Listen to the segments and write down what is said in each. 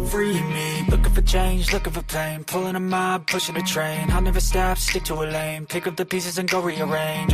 free me. Looking for change, looking for pain, pulling a mob, pushing a train. I'll never stop, stick to a lane, pick up the pieces and go rearrange.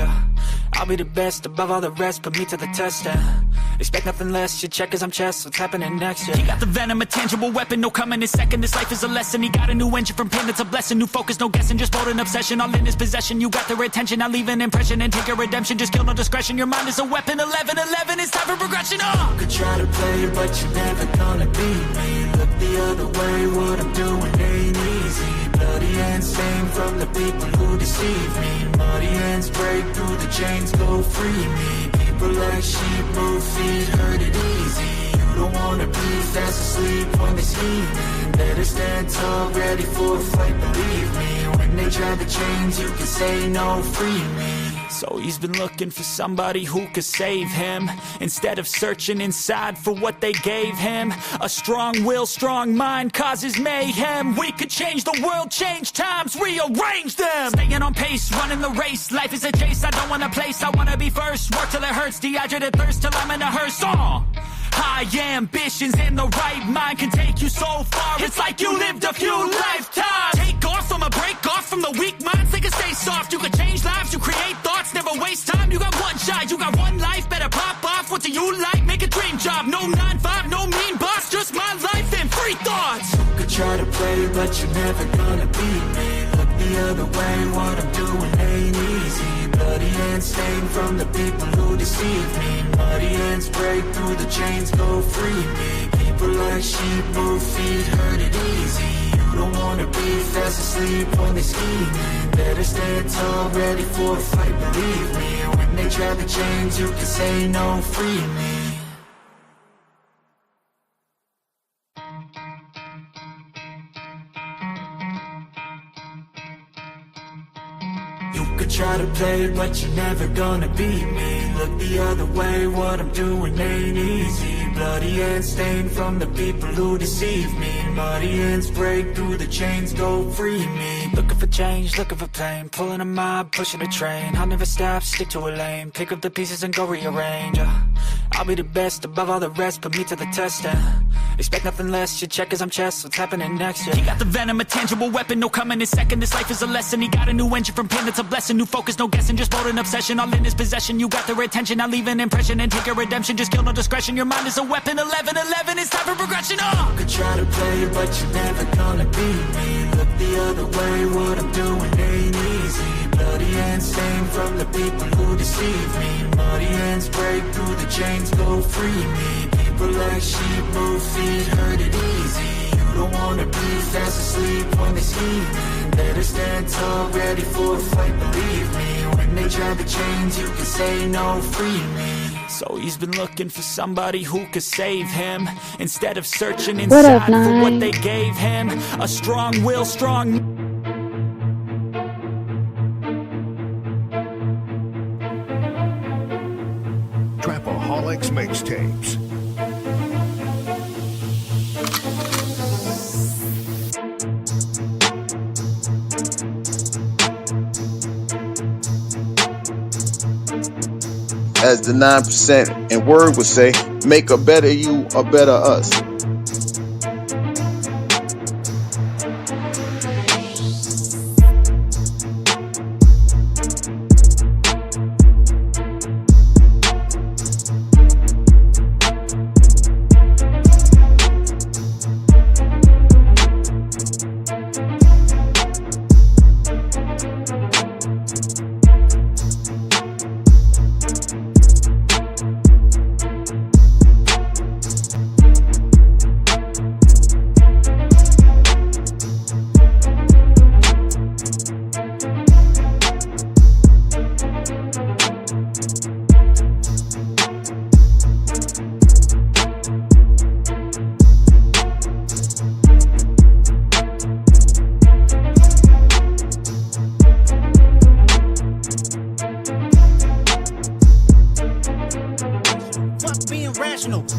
I'll be the best above all the rest, put me to the test and expect nothing less. Your check is I'm chess, what's happening next? Yeah. He got the venom, a tangible weapon, no coming in second. This life is a lesson. He got a new engine from pain, it's a blessing. New focus, no guessing, just bold and obsession. All in his possession, you got their attention. I'll leave an impression and take your redemption. Just kill no discretion, your mind is a weapon. 11-11, it's time for progression. You could try to play, but you're never gonna beat me. Look the other way, what I'm doing ain't easy. Bloody hands stained from the people who deceive me. Muddy hands break through the chains, go free me. People like sheep move feet, hurt it easy. You don't wanna be fast asleep when they're scheming. Better stand tall, ready for a fight, believe me. When they try the chains, you can say no, free me. So he's been looking for somebody who could save him, instead of searching inside for what they gave him. A strong will, strong mind causes mayhem. We could change the world, change times, rearrange them. Staying on pace, running the race. Life is a chase, I don't want a place. I wanna be first, work till it hurts. Dehydrated thirst till I'm in a hearse. High ambitions and the right mind can take you so far. It's like you lived a few lifetimes. Take off from a break off from the weak minds. They can stay soft. You can change lives, you create thoughts, never waste time. You got one shot, you got one life. Better pop off. What do you like? Make a dream job. No 9-5, no mean boss. Just my life and free thoughts. You could try to play, but you're never gonna beat me. Look the other way, what I'm doing ain't easy. Bloody hands stained from the people who deceive me. Muddy hands break through the chains, go free me. People like sheep move feet, hurt it easy. You don't wanna be fast asleep when they're scheming. Better stand tall, ready for a fight, believe me. When they try the chains, you can say no, free me. You could try to play, but you're never gonna beat me. Look the other way, what I'm doing ain't easy. Bloody hands stained from the people who deceive me. Muddy hands break through the chains, go free me. Looking for change, looking for pain, pulling a mob, pushing a train. I'll never stop, stick to a lane, pick up the pieces and go rearrange. I'll be the best above all the rest, put me to the test and expect nothing less. Your check is I'm chess, what's happening next? Yeah. He got the venom, a tangible weapon, no coming in second. This life is a lesson. He got a new engine from pain, it's a blessing. New focus, no guessing, just bold and obsession. All in his possession, you got their attention. I'll leave an impression and take your redemption. Just kill no discretion, your mind is a weapon. 11-11, it's time for progression. You could try to play, but you're never gonna beat me. Look the other way, what I'm doing ain't easy. Bloody hands stained from the people who deceive me. Muddy hands break through the chains, go free me. People like sheep move feet, hurt it easy. You don't wanna be fast asleep when they're scheming. Better stand tall, ready for a fight, believe me. When they try the chains, you can say no, free me. So he's been looking for somebody who could save him, instead of searching inside for what they gave him. A strong will, strong... Trapaholics Mixtapes. As the 9% and word would say, make a better you, a better us.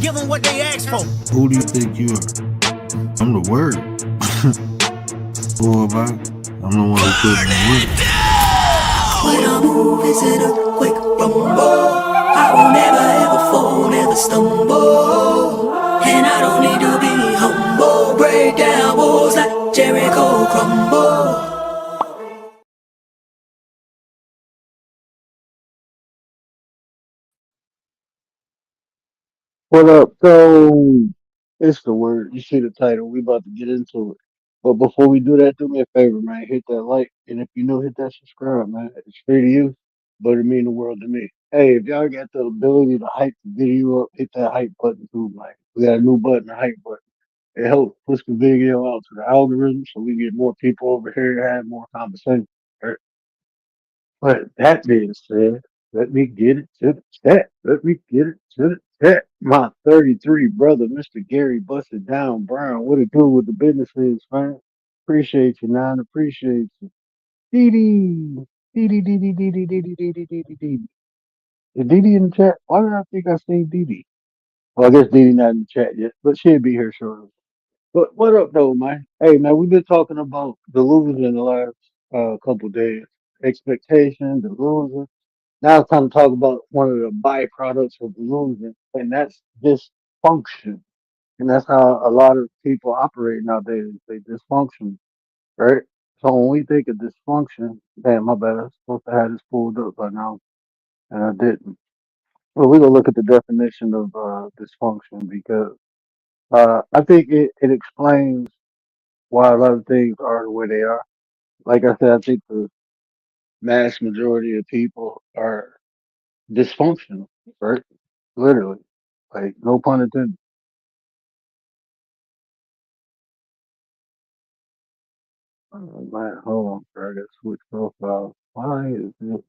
Give them what they ask for. Who do you think you are? I'm the word. Boy, I'm the one who put in the work. When I move, is it a quick rumble? I will never ever fall, never stumble. And I don't need to be humble. break down walls like Jericho crumble. What up? So it's the word. You see the title. We about to get into it. But before we do that, do me a favor, man. Hit that like, and if you know, hit that subscribe, man. It's free to you, but it mean the world to me. Hey, if y'all got the ability to hype the video up, hit that hype button too, man. We got a new button, the hype button. It helps push the video out to the algorithm, so we get more people over here to have more conversation. Right? But that being said, let me get it to the chat. Let me get it to the chat. My 33 brother, Mr. Gary Busted Down Brown. What it do with the business is, man? Appreciate you, man. Appreciate you. Dee Dee. Dee Dee Dee Dee Dee Dee Dee Dee Dee Dee Dee Dee Dee. Is Dee Dee in the chat? Why did I think I seen Dee Dee? Well, I guess Dee Dee not in the chat yet, but she'll be here shortly. But what up, though, man? Hey, man, we've been talking about delusion the last couple days. Expectation, delusion. Now it's time to talk about one of the byproducts of delusion, and that's dysfunction. And that's how a lot of people operate nowadays. They dysfunction, right? So when we think of dysfunction, damn, my bad, I was supposed to have this pulled up by now, and I didn't. Well, we're gonna look at the definition of dysfunction because I think it explains why a lot of things are the way they are. Like I said, I think the mass majority of people are dysfunctional, right? Literally. Like, no pun intended. Oh, man, hold on, bro. I gotta switch profiles. Why is this?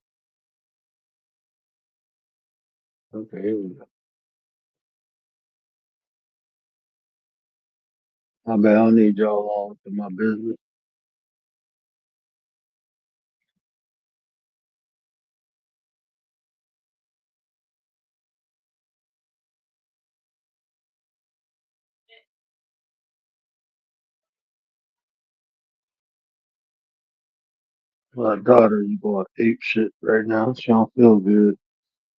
Okay, here we go. I bet I don't need y'all all to my business. My daughter is going ape shit right now. She don't feel good.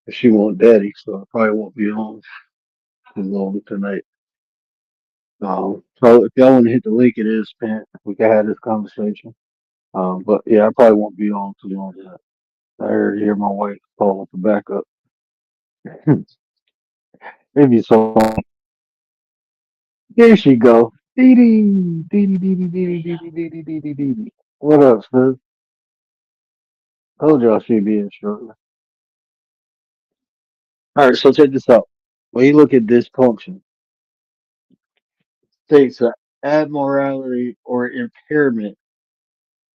And she want daddy, so I probably won't be on too long tonight. So if y'all want to hit the link, it is spent. We can have this conversation. But yeah, I probably won't be on too long tonight. I heard hear my wife call for backup. Maybe so. There she go. Dee dee. Dee dee dee dee dee dee dee dee dee dee dee dee dee. What up, sis? Told y'all she'd be in shortly. Alright, so check this out. When you look at dysfunction, states an abnormality or impairment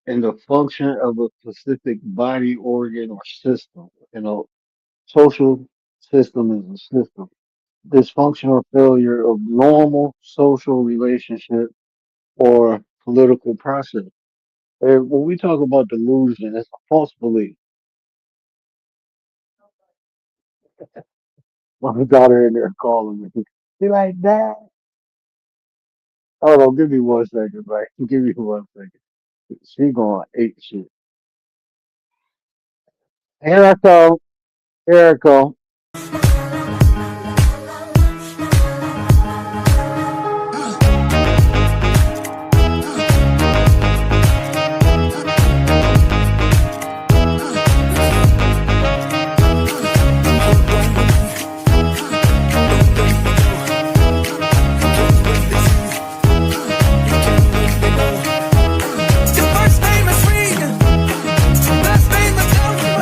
in the function of a specific body organ or system. You know, social system is a system. Dysfunction or failure of normal social relationship or political process. And when we talk about delusion, it's a false belief. My daughter in there calling me. She like that. Hold on, give me 1 second, right? Give me 1 second. She going ape shit. Here I come. Here I come. Your first name is Reed, last name is Tony.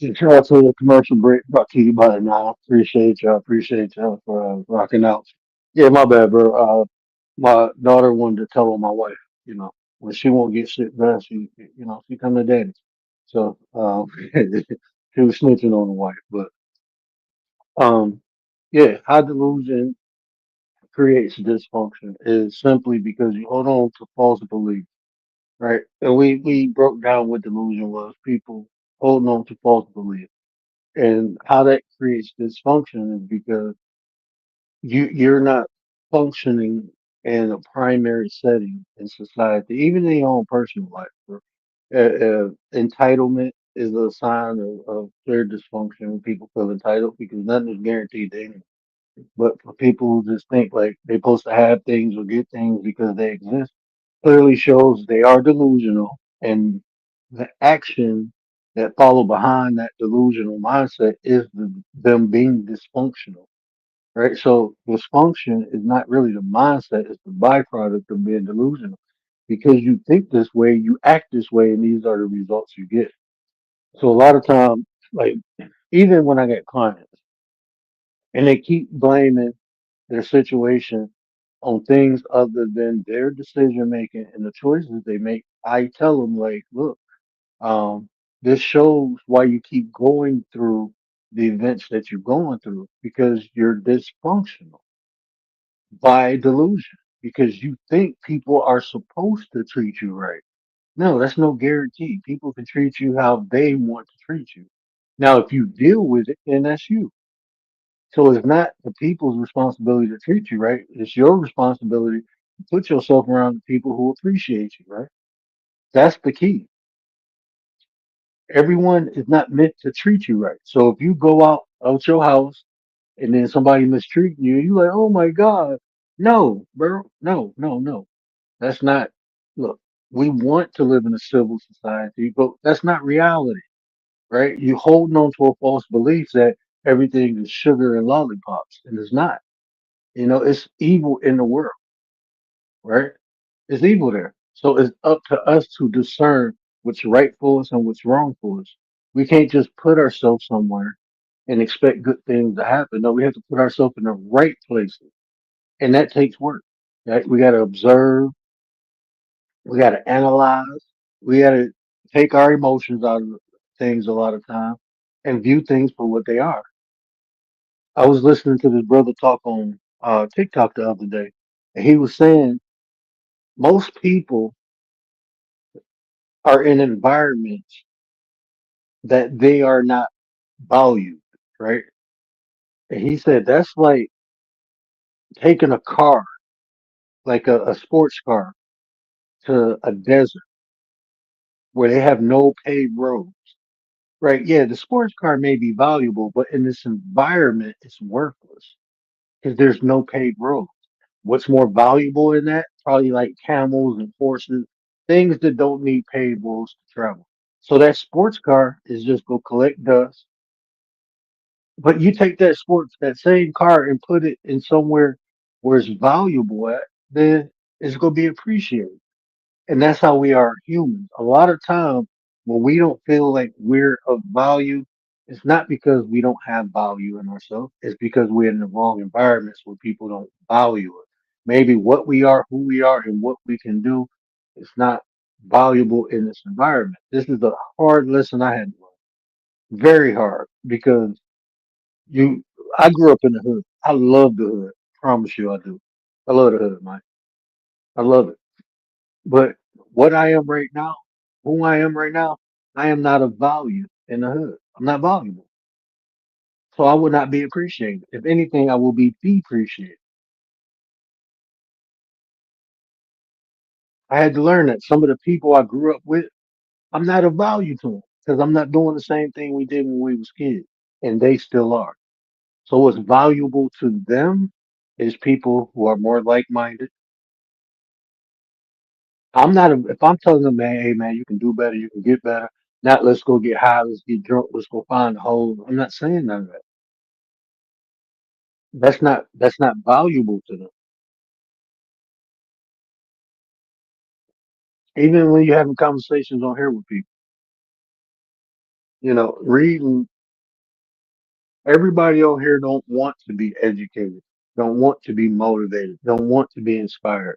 Shout out to the commercial break brought to you by the now. Appreciate y'all. Appreciate y'all for rocking out. Yeah, my bad, bro. My daughter wanted to tell on my wife. You know, when she won't get shit done, she come to daddy. So, she was snitching on the wife. But, um, yeah, high delusion creates dysfunction is simply because you hold on to false beliefs, right? And we broke down what delusion was. People holding on to false beliefs. And how that creates dysfunction is because you're not functioning in a primary setting in society, even in your own personal life. Entitlement is a sign of clear dysfunction when people feel entitled because nothing is guaranteed to anyone. But for people who just think like they're supposed to have things or get things because they exist, clearly shows they are delusional, and the action that follow behind that delusional mindset is them being dysfunctional, right? So dysfunction is not really the mindset; it's the byproduct of being delusional. Because you think this way, you act this way, and these are the results you get. So a lot of time, like even when I get clients and they keep blaming their situation on things other than their decision making and the choices they make, I tell them like, look, um, this shows why you keep going through the events that you're going through because you're dysfunctional by delusion because you think people are supposed to treat you right. No, that's no guarantee. People can treat you how they want to treat you. Now, if you deal with it, then that's you. So it's not the people's responsibility to treat you right. It's your responsibility to put yourself around the people who appreciate you, right? That's the key. Everyone is not meant to treat you right. So if you go out your house and then somebody mistreating you, you like, oh my God. No, bro. No, no, no. That's not look, we want to live in a civil society, but that's not reality, right? You holding on to a false belief that everything is sugar and lollipops, and it's not. You know, it's evil in the world, right? It's evil there. So it's up to us to discern what's right for us and what's wrong for us. We can't just put ourselves somewhere and expect good things to happen. No, we have to put ourselves in the right places. And that takes work. Right? We gotta observe, we gotta analyze, we gotta take our emotions out of things a lot of time and view things for what they are. I was listening to this brother talk on TikTok the other day, and he was saying most people are in environments that they are not valued, right? And he said that's like taking a car, like a sports car, to a desert where they have no paved roads, right? Yeah, the sports car may be valuable, but in this environment, it's worthless because there's no paved roads. What's more valuable in that? Probably like camels and horses, things that don't need paved roads to travel. So that sports car is just go collect dust. But you take that same car and put it in somewhere where it's valuable at, then it's gonna be appreciated. And that's how we are humans. A lot of time when we don't feel like we're of value, it's not because we don't have value in ourselves. It's because we're in the wrong environments where people don't value it. Maybe what we are, who we are, and what we can do is not valuable in this environment. This is a hard lesson I had to learn. Very hard because you I grew up in the hood. I love the hood. Promise you I do. I love the hood, Mike. I love it. But what I am right now, who I am right now, I am not of value in the hood. I'm not valuable. So I would not be appreciated. If anything, I will be depreciated. I had to learn that some of the people I grew up with, I'm not of value to them because I'm not doing the same thing we did when we was kids, and they still are. So what's valuable to them is people who are more like-minded. I'm not. If I'm telling them, man, hey man, you can do better, you can get better. Not let's go get high, let's get drunk, let's go find a hole. I'm not saying none of that. That's not valuable to them. Even when you're having conversations on here with people, Reading. Everybody on here don't want to be educated, don't want to be motivated, don't want to be inspired.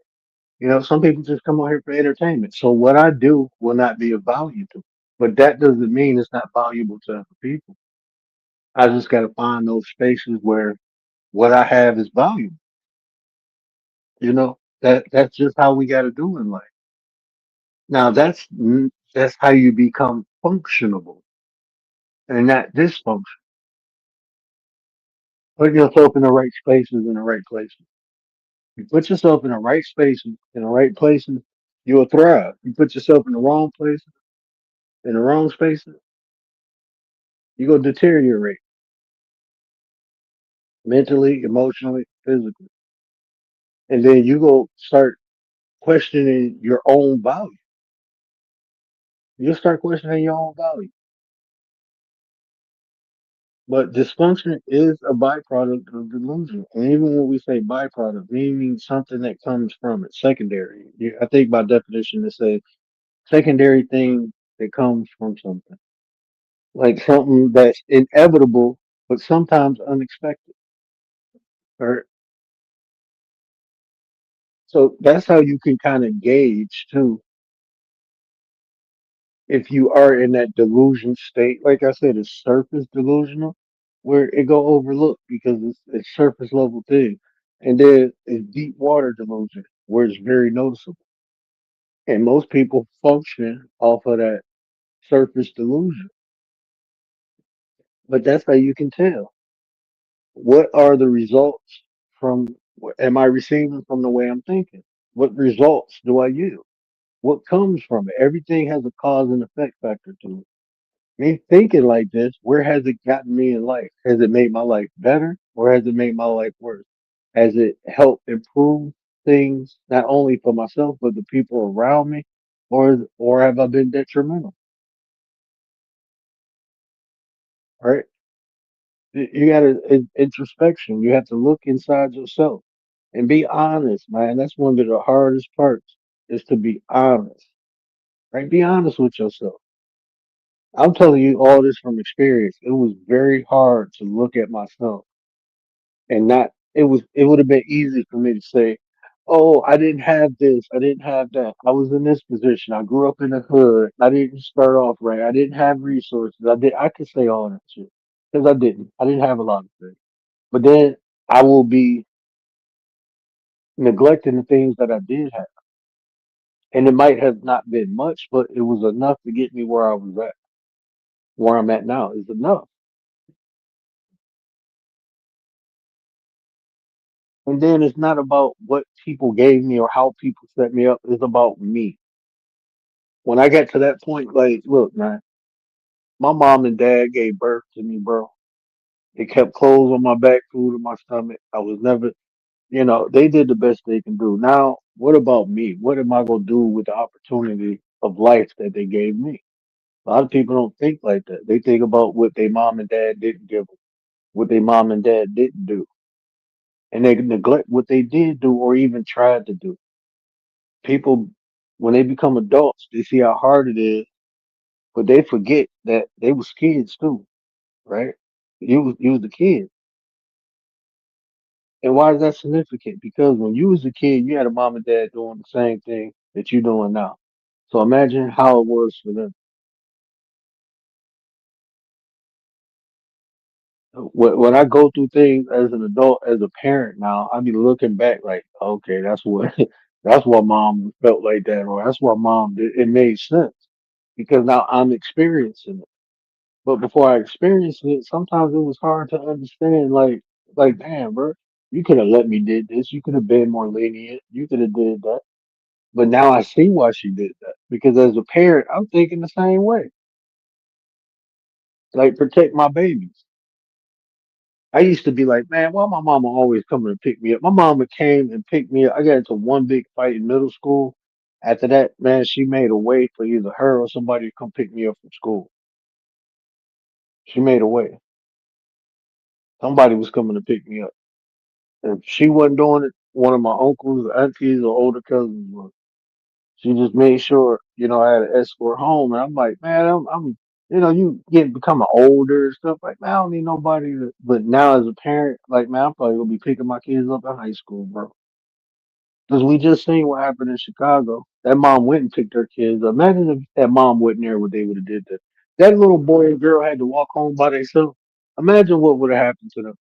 Some people just come on here for entertainment. So what I do will not be of value to them. But that doesn't mean it's not valuable to other people. I just got to find those spaces where what I have is valuable. That's just how we got to do in life. Now that's how you become functionable and not dysfunctional. Put yourself in the right spaces in the right places. You put yourself in the right spaces in the right places, you'll thrive. You put yourself in the wrong places in the wrong spaces, you go deteriorate mentally, emotionally, physically, and then you go start questioning your own value. You'll start questioning your own value. But dysfunction is a byproduct of delusion. And even when we say byproduct, meaning something that comes from it, secondary. I think by definition it says secondary thing that comes from something. Like something that's inevitable, but sometimes unexpected. Or so that's how you can kind of gauge too if you are in that delusion state. Like I said, it's surface delusional, where it go overlooked because it's surface level thing, and then it's deep water delusion, where it's very noticeable. And most people function off of that surface delusion, but that's how you can tell what are the results from. What am I receiving from the way I'm thinking? What results do I yield? What comes from it? Everything has a cause and effect factor to it. Me thinking like this, where has it gotten me in life? Has it made my life better or has it made my life worse? Has it helped improve things not only for myself but the people around me, or have I been detrimental? Right? You got to introspection. You have to look inside yourself and be honest, man. That's one of the hardest parts is to be honest. Right? Be honest with yourself. I'm telling you all this from experience. It was very hard to look at myself and not it would have been easy for me to say, "Oh, I didn't have this, I didn't have that. I was in this position. I grew up in the hood. I didn't start off right. I didn't have resources. I could say all that shit because I didn't. I didn't have a lot of things. But then I will be neglecting the things that I did have, and it might have not been much, but it was enough to get me where I was at. Where I'm at now is enough. And then it's not about what people gave me or how people set me up. It's about me. When I got to that point, like, look, man, my mom and dad gave birth to me, bro. They kept clothes on my back, food in my stomach. I was never, they did the best they can do. Now, what about me? What am I going to do with the opportunity of life that they gave me? A lot of people don't think like that. They think about what their mom and dad didn't give them, what their mom and dad didn't do. And they neglect what they did do or even tried to do. People, when they become adults, they see how hard it is, but they forget that they was kids too, right? You was the kid. And why is that significant? Because when you was a kid, you had a mom and dad doing the same thing that you doing now. So imagine how it was for them. When I go through things as an adult, as a parent now, I be looking back like, okay, that's what that's why mom felt like that, or that's why mom did. It made sense because now I'm experiencing it. But before I experienced it, sometimes it was hard to understand. Like, damn, bro, you could have let me did this. You could have been more lenient. You could have did that. But now I see why she did that because as a parent, I'm thinking the same way. Like, protect my babies. I used to be like, man, why my mama always coming to pick me up? My mama came and picked me up. I got into one big fight in middle school. After that, man, she made a way for either her or somebody to come pick me up from school. She made a way. Somebody was coming to pick me up. If she wasn't doing it, one of my uncles, aunties, or older cousins was. She just made sure, I had an escort home. And I'm like, man, I'm You get becoming older and stuff like man, I don't need nobody but now as a parent, like man, I'm probably gonna be picking my kids up in high school, bro. Because we just seen what happened in Chicago. That mom went and picked her kids up. Imagine if that mom wasn't there, what they would have did. That little boy and girl had to walk home by themselves. Imagine what would have happened to them.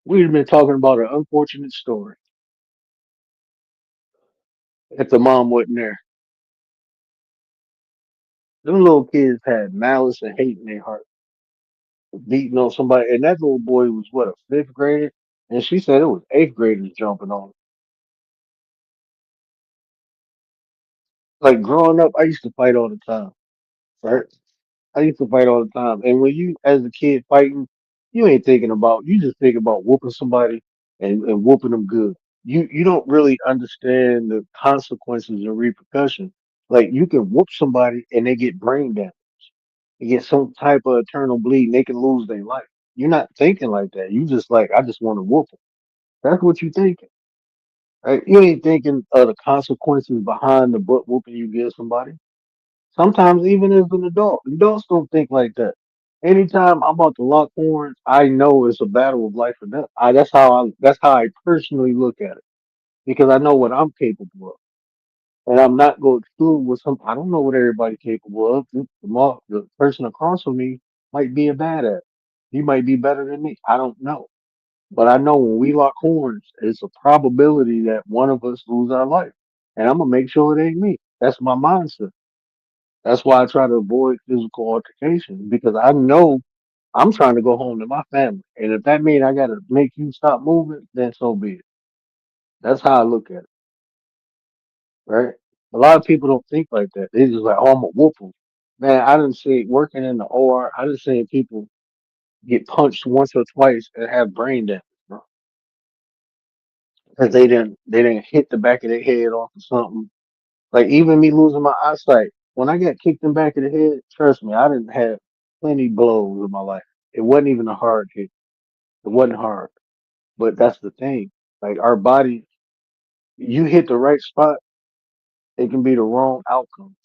We'd have been talking about an unfortunate story if the mom wasn't there. Them little kids had malice and hate in their heart, beating on somebody. And that little boy was what, a fifth grader? And she said it was eighth graders jumping on him. Like growing up, I used to fight all the time. Right? I used to fight all the time. And when you, as a kid, fighting, you ain't thinking about. You just think about whooping somebody and whooping them good. You don't really understand the consequences and repercussions. Like you can whoop somebody and they get brain damage. They get some type of eternal bleed. They can lose their life. You're not thinking like that. You just like, I just want to whoop them. That's what you thinking. Right? You ain't thinking of the consequences behind the butt whooping you give somebody. Sometimes even as an adult, adults don't think like that. Anytime I'm about to lock horns, I know it's a battle of life or death. That's how I personally look at it because I know what I'm capable of, and I'm not going to exclude with some. I don't know what everybody's capable of. The person across from me might be a badass. He might be better than me. I don't know, but I know when we lock horns, it's a probability that one of us lose our life, and I'm gonna make sure it ain't me. That's my mindset. That's why I try to avoid physical altercations because I know I'm trying to go home to my family. And if that means I got to make you stop moving, then so be it. That's how I look at it, right? A lot of people don't think like that. They just like, oh, I'm a whoop 'em. Man, I didn't see working in the OR. I didn't see people get punched once or twice and have brain damage, bro, because they didn't hit the back of their head off of something. Like even me losing my eyesight, when I got kicked in the back of the head, trust me, I didn't have plenty blows in my life. It wasn't even a hard hit. It wasn't hard. But that's the thing. Like our body, you hit the right spot, it can be the wrong outcome.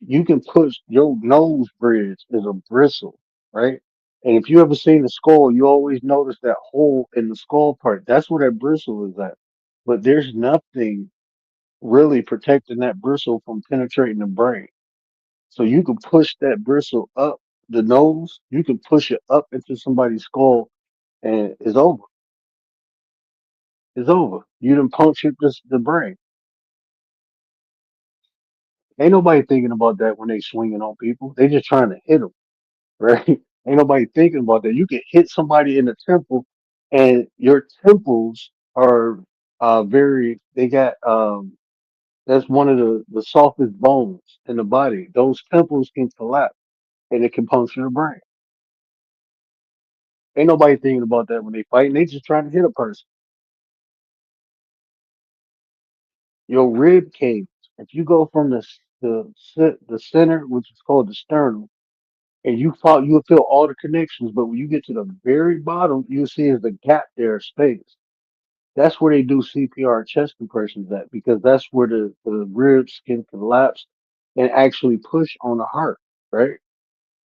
You can push your nose bridge is a bristle, right? And if you ever seen the skull, you always notice that hole in the skull part. That's where that bristle is at. But there's nothing really protecting that bristle from penetrating the brain. So you can push that bristle up the nose, you can push it up into somebody's skull, and it's over. It's over. You done punctured the brain. Ain't nobody thinking about that when they swinging on people. They just trying to hit them, right? Ain't nobody thinking about that. You can hit somebody in the temple, and your temples are very. They got that's one of the softest bones in the body. Those temples can collapse, and it can puncture the brain. Ain't nobody thinking about that when they fighting. They just trying to hit a person. Your rib cage. If you go from the center, which is called the sternum, and you'll feel all the connections. But when you get to the very bottom, you'll see is the gap there, of space. That's where they do CPR chest compressions at because that's where the ribs can collapse and actually push on the heart. Right.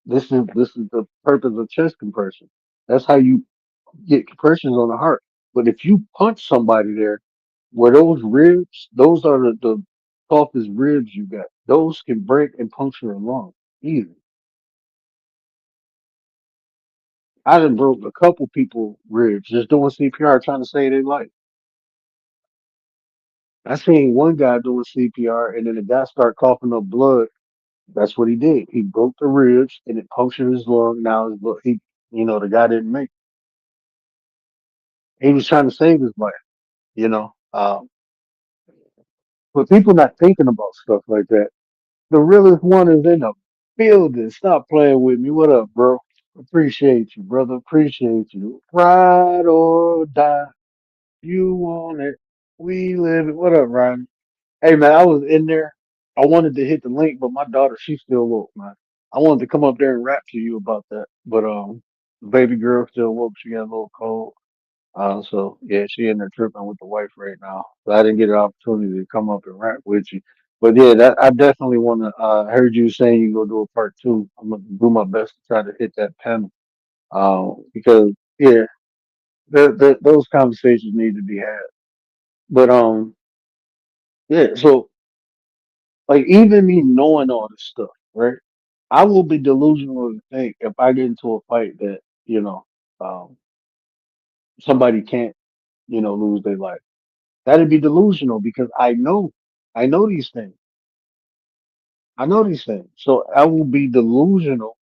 This is the purpose of chest compression. That's how you get compressions on the heart. But if you punch somebody there, where those ribs, those are the softest ribs you got. Those can break and puncture a lung easy. I done broke a couple people ribs just doing CPR trying to save their life. I seen one guy doing CPR and then the guy start coughing up blood. That's what he did. He broke the ribs and it punctured his lung. Now his blood, the guy didn't make it. He was trying to save his life, you know. But people not thinking about stuff like that. The realest one is in the building. Stop playing with me. What up, bro? Appreciate you, brother. Appreciate you. Ride or die. You want it. We live it. What up, Ryan? Hey, man, I was in there. I wanted to hit the link, but my daughter, she's still woke, man. I wanted to come up there and rap to you about that. But the baby girl still woke. She got a little cold. So yeah, she in there tripping with the wife right now. So I didn't get an opportunity to come up and rap with you. But yeah, that I definitely want to. I heard you saying you go do a part two. I'm gonna do my best to try to hit that panel. Because yeah, those conversations need to be had. But yeah. So like even me knowing all this stuff, right? I will be delusional to think if I get into a fight that you know um somebody can't lose their life. That'd be delusional because I know these things. I know these things. So I will be delusional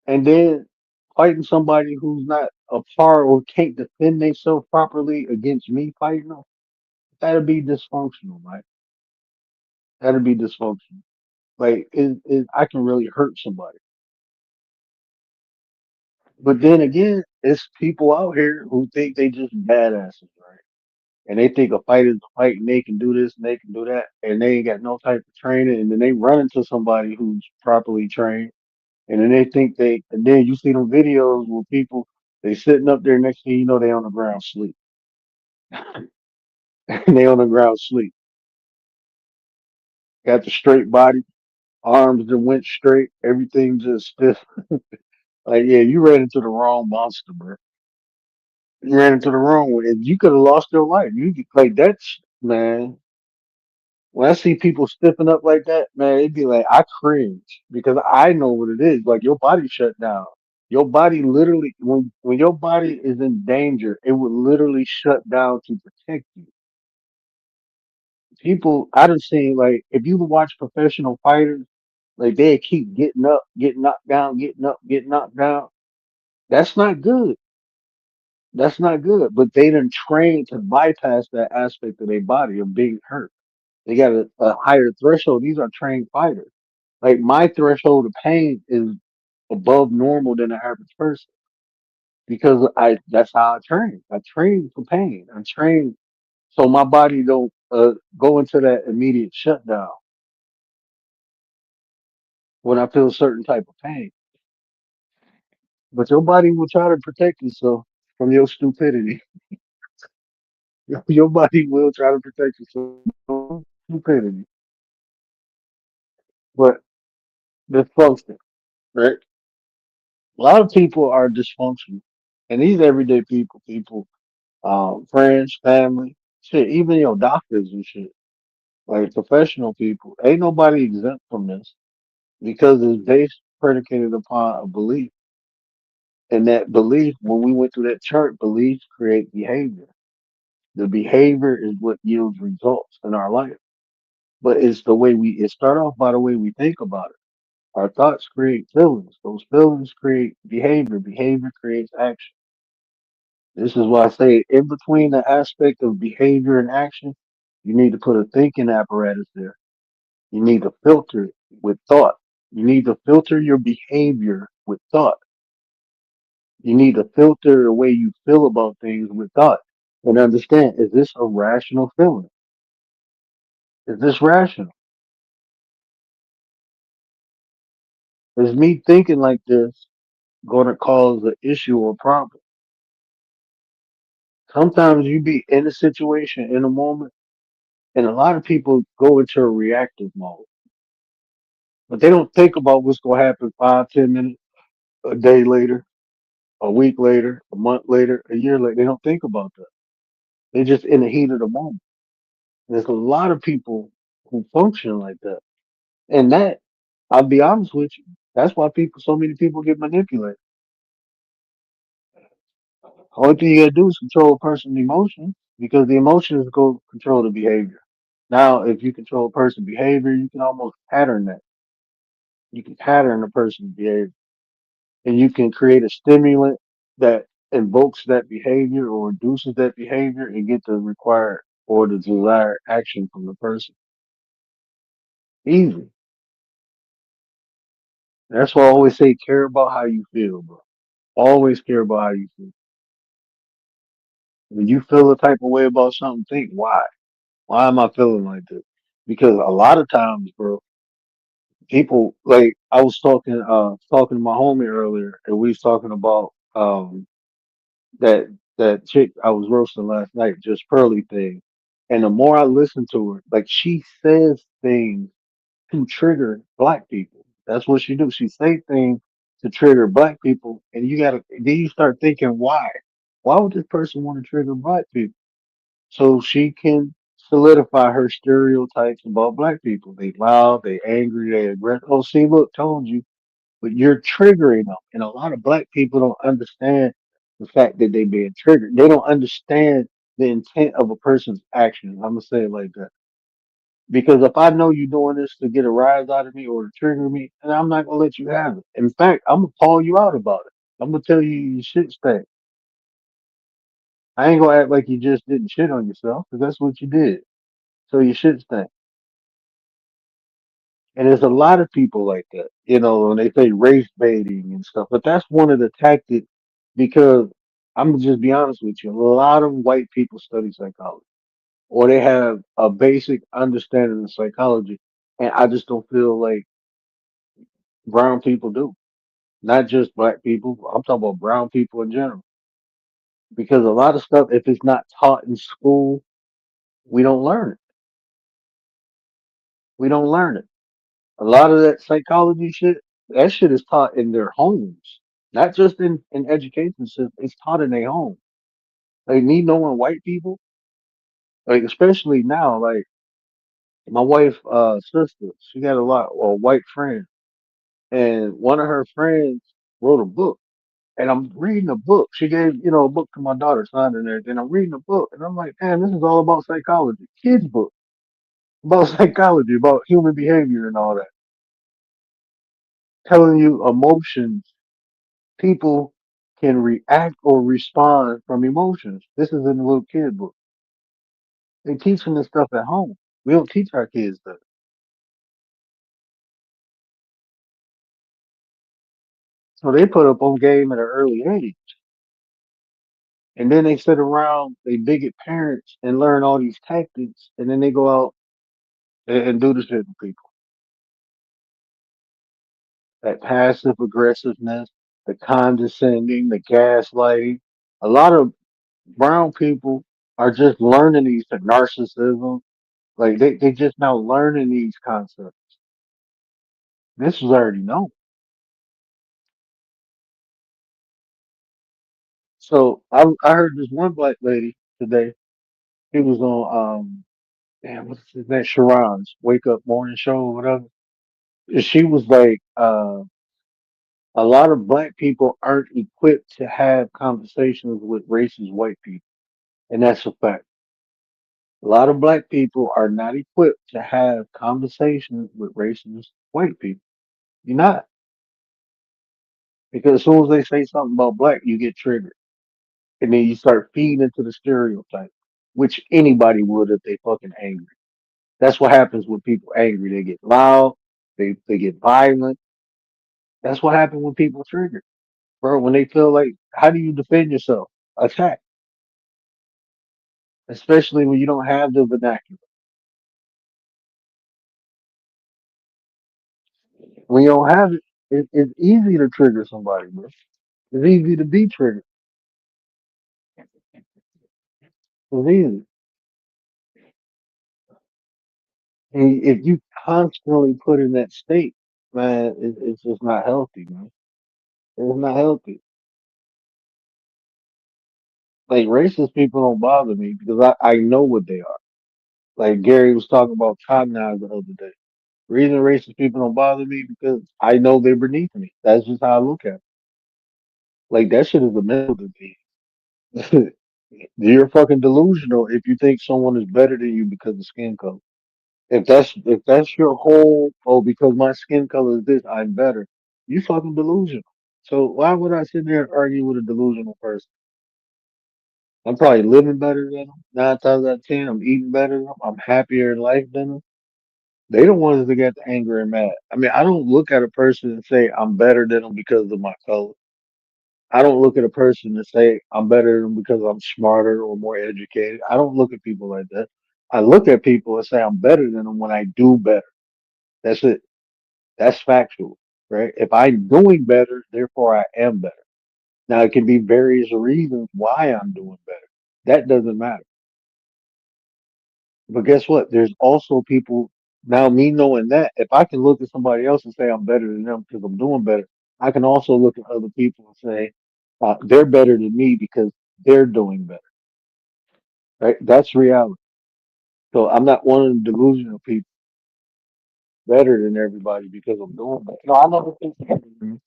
and then fighting somebody who's not a part or can't defend themselves properly against me fighting them. That'd be dysfunctional, right? That'd be dysfunctional. Like I can really hurt somebody. But then again, it's people out here who think they just badasses, right? And they think a fight is a fight and they can do this and they can do that and they ain't got no type of training and then they run into somebody who's properly trained and then they think and then you see them videos where people they sitting up there next thing you know they on the ground sleep. And they on the ground sleep. Got the straight body, arms that went straight, everything just stiff. Like yeah, you ran into the wrong monster, bro. You ran into the wrong one and you could have lost your life. You could like that's man. When I see people stiffen up like that, man, it'd be like I cringe because I know what it is. Like your body shut down. Your body literally, when your body is in danger, it would literally shut down to protect you. People, I done seen like if you watch professional fighters, like they keep getting up, getting knocked down, getting up, getting knocked down. That's not good. That's not good. But they done trained to bypass that aspect of their body of being hurt. They got a higher threshold. These are trained fighters. Like my threshold of pain is above normal than the average person because I that's how I train. I train for pain. I train so my body don't go into that immediate shutdown when I feel certain type of pain. But your body will try to protect itself from your stupidity. Your body will try to protect itself from stupidity. But dysfunction, right? A lot of people are dysfunctional. And these everyday people, friends, family, shit, even your doctors and shit, like professional people. Ain't nobody exempt from this because it's based predicated upon a belief. And that belief, when we went through that chart, beliefs create behavior. The behavior is what yields results in our life. But it's the way it start off by the way we think about it. Our thoughts create feelings. Those feelings create behavior. Behavior creates action. This is why I say in between the aspect of behavior and action, you need to put a thinking apparatus there. You need to filter it with thought. You need to filter your behavior with thought. You need to filter the way you feel about things with thought and understand, is this a rational feeling? Is this rational? Is me thinking like this going to cause an issue or problem? Sometimes you be in a situation in a moment and a lot of people go into a reactive mode, but they don't think about what's going to happen 5, 10 minutes, a day later, a week later, a month later, a year later. They don't think about that. They're just in the heat of the moment. There's a lot of people who function like that. And that, I'll be honest with you, that's why so many people get manipulated. Only thing you gotta do is control a person's emotions because the emotions go control the behavior. Now, if you control a person's behavior, you can almost pattern that. You can pattern a person's behavior and you can create a stimulant that invokes that behavior or induces that behavior and get the required or the desired action from the person. Easy. That's why I always say care about how you feel, bro. Always care about how you feel. When you feel a type of way about something, think why. Why am I feeling like this? Because a lot of times, bro, people like I was talking to my homie earlier and we was talking about that chick I was roasting last night, just Pearly thing. And the more I listen to her, like she says things to trigger black people. That's what she do. She say things to trigger black people, and you gotta then you start thinking why? Why would this person want to trigger black people? So she can solidify her stereotypes about black people. They loud, they angry, they aggressive. Oh, see, look, told you. But you're triggering them, and a lot of black people don't understand the fact that they being triggered. They don't understand the intent of a person's actions. I'm gonna say it like that. Because if I know you're doing this to get a rise out of me or to trigger me, and I'm not gonna let you have it. In fact, I'm gonna call you out about it. I'm gonna tell you your shit stank. I ain't gonna act like you just didn't shit on yourself, because that's what you did. So your shit stank. And there's a lot of people like that, when they say race baiting and stuff. But that's one of the tactics because I'm gonna just be honest with you. A lot of white people study psychology or they have a basic understanding of psychology. And I just don't feel like brown people do. Not just black people. I'm talking about brown people in general. Because a lot of stuff, if it's not taught in school, we don't learn it. We don't learn it. A lot of that psychology shit, that shit is taught in their homes, not just in education system. It's taught in their home. Like me knowing white people, like especially now, like my wife, sister, she got a lot of white friends, and one of her friends wrote a book, and I'm reading a book. She gave a book to my daughter, signed and everything. I'm reading a book, and I'm like, man, this is all about psychology, kids book about psychology, about human behavior and all that, telling you emotions people can react or respond from emotions. This is in the little kid book. They teach them this stuff at home. We don't teach our kids that. So they put up on game at an early age. And then they sit around, they bigot parents and learn all these tactics. And then they go out and do the shit to people. That passive aggressiveness, the condescending, the gaslighting. A lot of brown people are just learning these narcissism. Like they just now learning these concepts. This was already known. So I heard this one black lady today. She was on damn what's his name, Sharon's Wake Up Morning Show or whatever. And she was like, a lot of black people aren't equipped to have conversations with racist white people, and that's a fact. A lot of black people are not equipped to have conversations with racist white people. You're not, because as soon as they say something about black, you get triggered, and then you start feeding into the stereotype, which anybody would if they fucking angry. That's what happens when people angry. They get loud. They get violent. That's what happens when people trigger, bro. When they feel like, how do you defend yourself? Attack, especially when you don't have the vernacular. When you don't have it, it's easy to trigger somebody, bro. It's easy to be triggered. It's easy. And if you constantly put in that state, man, it's just not healthy, man. It's not healthy. Like racist people don't bother me because I know what they are. Like Gary was talking about Cotton Eyes the other day. Reason racist people don't bother me because I know they're beneath me. That's just how I look at it. Like that shit is a mental disease. You're fucking delusional if you think someone is better than you because of skin color. If that's your whole because my skin color is this, I'm better. You fucking delusional. So why would I sit there and argue with a delusional person? I'm probably living better than them. 9 times out of 10, I'm eating better than them. I'm happier in life than them. They the ones that get angry and mad. I mean, I don't look at a person and say I'm better than them because of my color. I don't look at a person and say I'm better than them because I'm smarter or more educated. I don't look at people like that. I look at people and say I'm better than them when I do better. That's it. That's factual, right? If I'm doing better, therefore I am better. Now it can be various reasons why I'm doing better. That doesn't matter. But guess what? There's also people now. Me knowing that, if I can look at somebody else and say I'm better than them because I'm doing better, I can also look at other people and say they're better than me because they're doing better. Right? That's reality. So I'm not one of the delusional people better than everybody because I'm doing better. No, I never think that.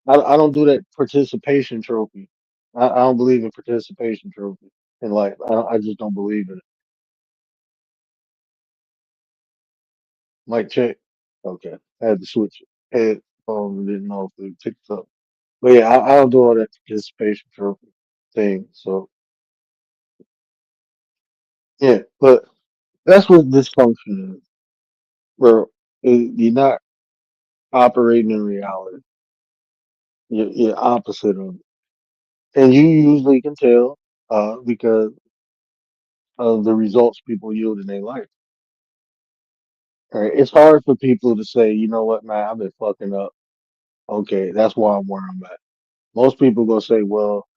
I don't do that participation trophy. I don't believe in participation trophy in life. I just don't believe in it. Mic check. Okay. I had to switch headphones. Didn't know if it picked up. But yeah, I don't do all that participation trophy thing. So yeah, but that's what dysfunction is, bro. You're not operating in reality. You're opposite of it, and you usually can tell because of the results people yield in their life. Right? It's hard for people to say, you know what, man, I've been fucking up. Okay, that's why I'm where I'm at. Most people gonna say, well,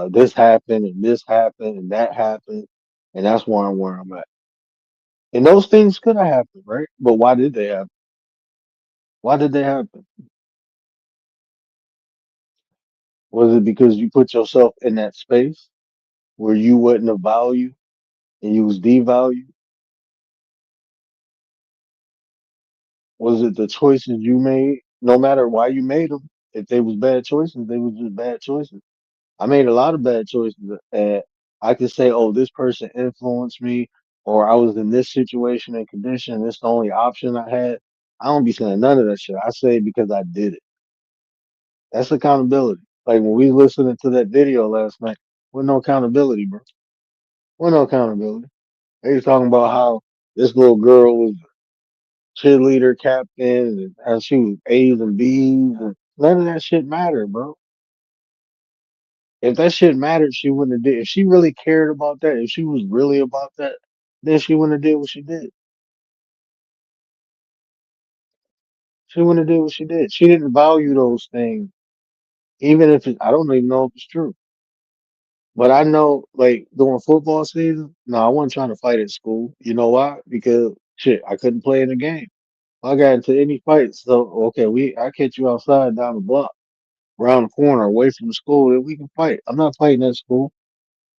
this happened and this happened and that happened, and that's why I'm where I'm at. And those things could have happened, right? But why did they happen? Why did they happen? Was it because you put yourself in that space where you wasn't of value and you was devalued? Was it the choices you made? No matter why you made them, if they was bad choices, they was just bad choices. I made a lot of bad choices, and I could say, "Oh, this person influenced me," or "I was in this situation and condition. This the only option I had." I don't be saying none of that shit. I say it because I did it. That's accountability. Like when we listening to that video last night, with no accountability, bro. With no accountability. They was talking about how this little girl was cheerleader captain and how she was A's and B's, and none of that shit mattered, bro. If that shit mattered, she wouldn't have did. If she really cared about that, if she was really about that, then she wouldn't have did what she did. She wouldn't have did what she did. She didn't value those things, even if I don't even know if it's true. But I know, like during football season, no, I wasn't trying to fight at school. You know why? Because shit, I couldn't play in the game. I got into any fight, so okay, I catch you outside down the block, around the corner, away from the school, and we can fight. I'm not fighting at school.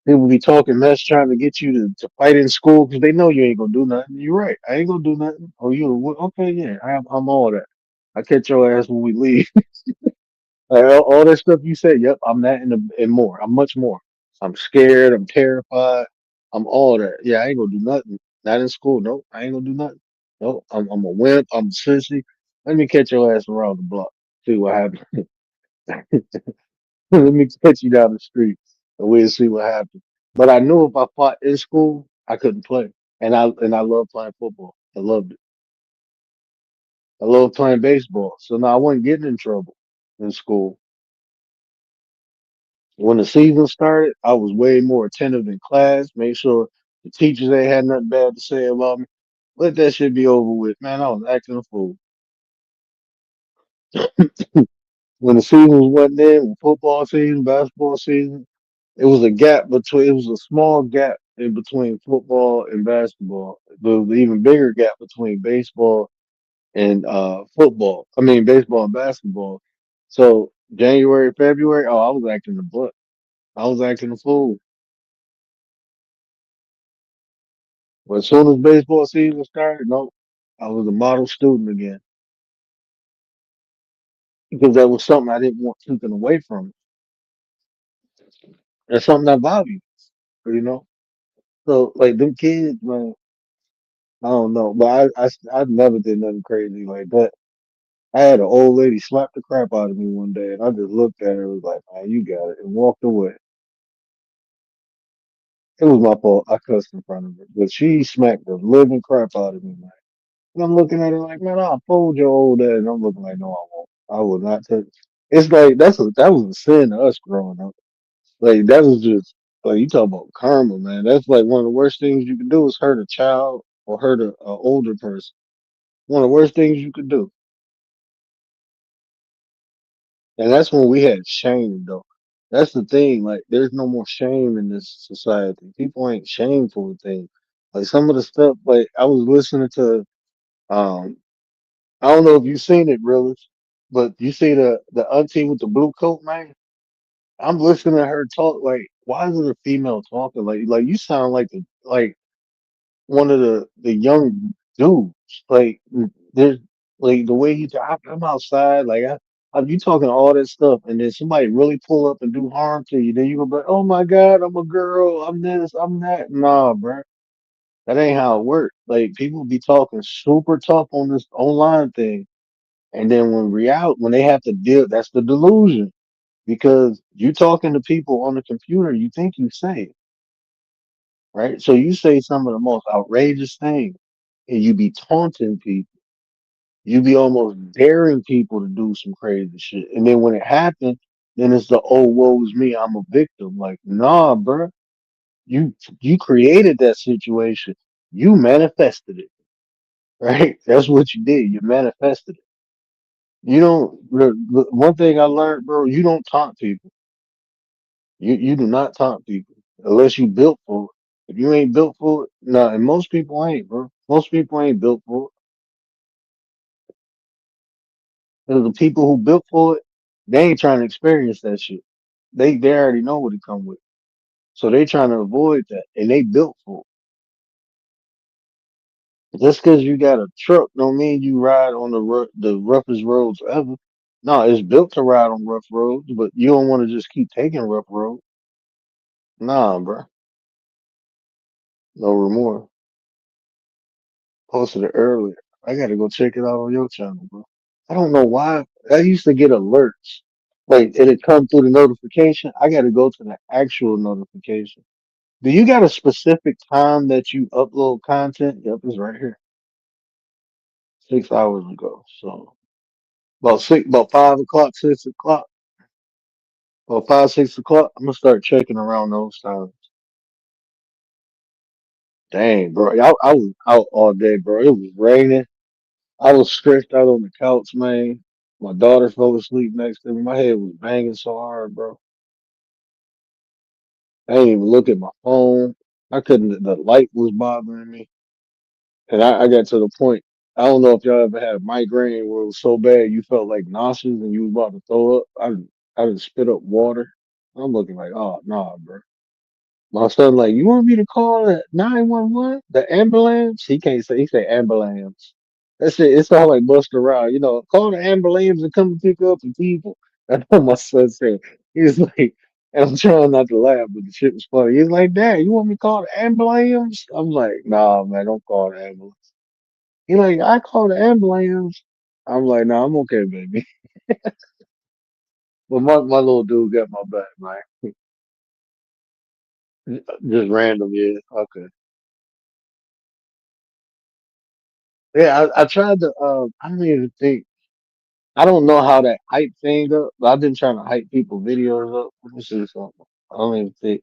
People be talking mess trying to get you to fight in school because they know you ain't gonna do nothing. You're right. I ain't gonna do nothing. Oh, okay? Yeah, I'm all that. I catch your ass when we leave. Like, all that stuff you said. Yep, I'm that and more. I'm much more. I'm scared. I'm terrified. I'm all that. Yeah, I ain't gonna do nothing. Not in school. Nope. I ain't gonna do nothing. Nope. I'm a wimp. I'm a sissy. Let me catch your ass around the block. See what happens. Let me catch you down the street and we'll see what happens. But I knew if I fought in school, I couldn't play. And I love playing football. I loved it. I love playing baseball. So now I wasn't getting in trouble in school. When the season started, I was way more attentive in class, make sure the teachers ain't had nothing bad to say about me. Let that shit be over with. Man, I was acting a fool. When the seasons wasn't there, when football season, basketball season, it was a small gap in between football and basketball. There was an even bigger gap between baseball and football. I mean baseball and basketball. So January, February, oh I was acting the butt. I was acting a fool. But as soon as baseball season started, nope. I was a model student again. Because that was something I didn't want taken away from me. That's something I valued, you know? So like them kids, man, I don't know. But I never did nothing crazy like that. I had an old lady slap the crap out of me one day, and I just looked at her and was like, "Man, you got it," and walked away. It was my fault. I cussed in front of her, but she smacked the living crap out of me, man. And I'm looking at her like, "Man, I'll fold your old ass." And I'm looking like, "No, I won't. I will not touch." It's like that was a sin to us growing up. Like that was just like you talk about karma, man. That's like one of the worst things you can do is hurt a child or hurt a older person. One of the worst things you could do, and that's when we had shame though. That's the thing. Like, there's no more shame in this society. People ain't shameful with things. Like some of the stuff. Like I was listening to. Um, I don't know if you seen it, really, but you see the auntie with the blue coat, man. I'm listening to her talk. Like, why is it a female talking? Like you sound like like one of the young dudes. Like there's like the way I'm outside. You talking all that stuff, and then somebody really pull up and do harm to you. Then you gonna be like, oh my god, I'm a girl. I'm this. I'm that. Nah, bruh. That ain't how it works. Like people be talking super tough on this online thing, and then when they have to deal, that's the delusion. Because you talking to people on the computer, you think you safe, right? So you say some of the most outrageous things, and you be taunting people. You be almost daring people to do some crazy shit, and then when it happens, then it's the oh woe is me, I'm a victim. Like nah, bruh. You you created that situation. You manifested it, right? That's what you did. You manifested it. You don't. One thing I learned, bro. You don't taunt people. You do not taunt people unless you built for it. If you ain't built for it, nah. And most people ain't, bro. Most people ain't built for it. And the people who built for it, they ain't trying to experience that shit. They already know what it come with, so they trying to avoid that, and they built for it. Just because you got a truck, don't mean you ride on the roughest roads ever. No, it's built to ride on rough roads, but you don't want to just keep taking rough roads. Nah, bro. No remorse. Posted it earlier. I gotta go check it out on your channel, bro. I don't know why. I used to get alerts. Like it'd come through the notification. I gotta go to the actual notification. Do you got a specific time that you upload content? Yep, it's right here. 6 hours ago. So about 5 o'clock, 6 o'clock, about 5, 6 o'clock. I'm gonna start checking around those times. Dang, bro. I was out all day, bro. It was raining. I was stretched out on the couch, man. My daughter fell asleep next to me. My head was banging so hard, bro. I didn't even look at my phone. I couldn't. The light was bothering me, and I got to the point. I don't know if y'all ever had a migraine where it was so bad you felt like nauseous and you was about to throw up. I just spit up water. I'm looking like, oh no, bro. My son like, you want me to call the 911, the ambulance? He can't say. He say ambulance. That shit. It sounds like Buster Rhymes. Call the ambulance and come and pick up the people. That's what my son said. He was like, and I'm trying not to laugh, but the shit was funny. He's like, Dad, you want me to call the ambulance? I'm like, nah, man, don't call the ambulance. He like, I call the ambulance. I'm like, nah, I'm okay, baby. But my little dude got my back, man. Just random, yeah. Okay. Yeah, I tried to. I don't even think. I don't know how that hype thing up, but I've been trying to hype people videos up. Let me see something. I don't even think.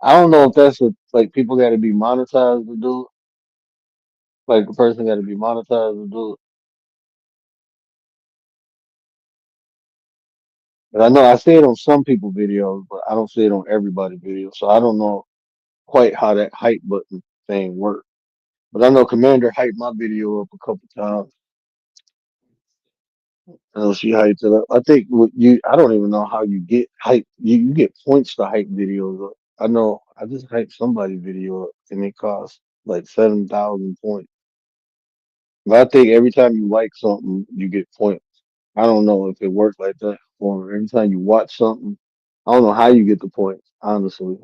I don't know if that's like people got to be monetized to do it. Like a person got to be monetized to do it. But I know I see it on some people videos, but I don't see it on everybody videos. So I don't know quite how that hype button thing works. But I know Commander hyped my video up a couple times. I know she hyped it up. I think I don't even know how you get hype. You get points to hype videos up. I know I just hyped somebody video up and it costs like 7,000 points. But I think every time you like something, you get points. I don't know if it works like that for every time you watch something. I don't know how you get the points, honestly.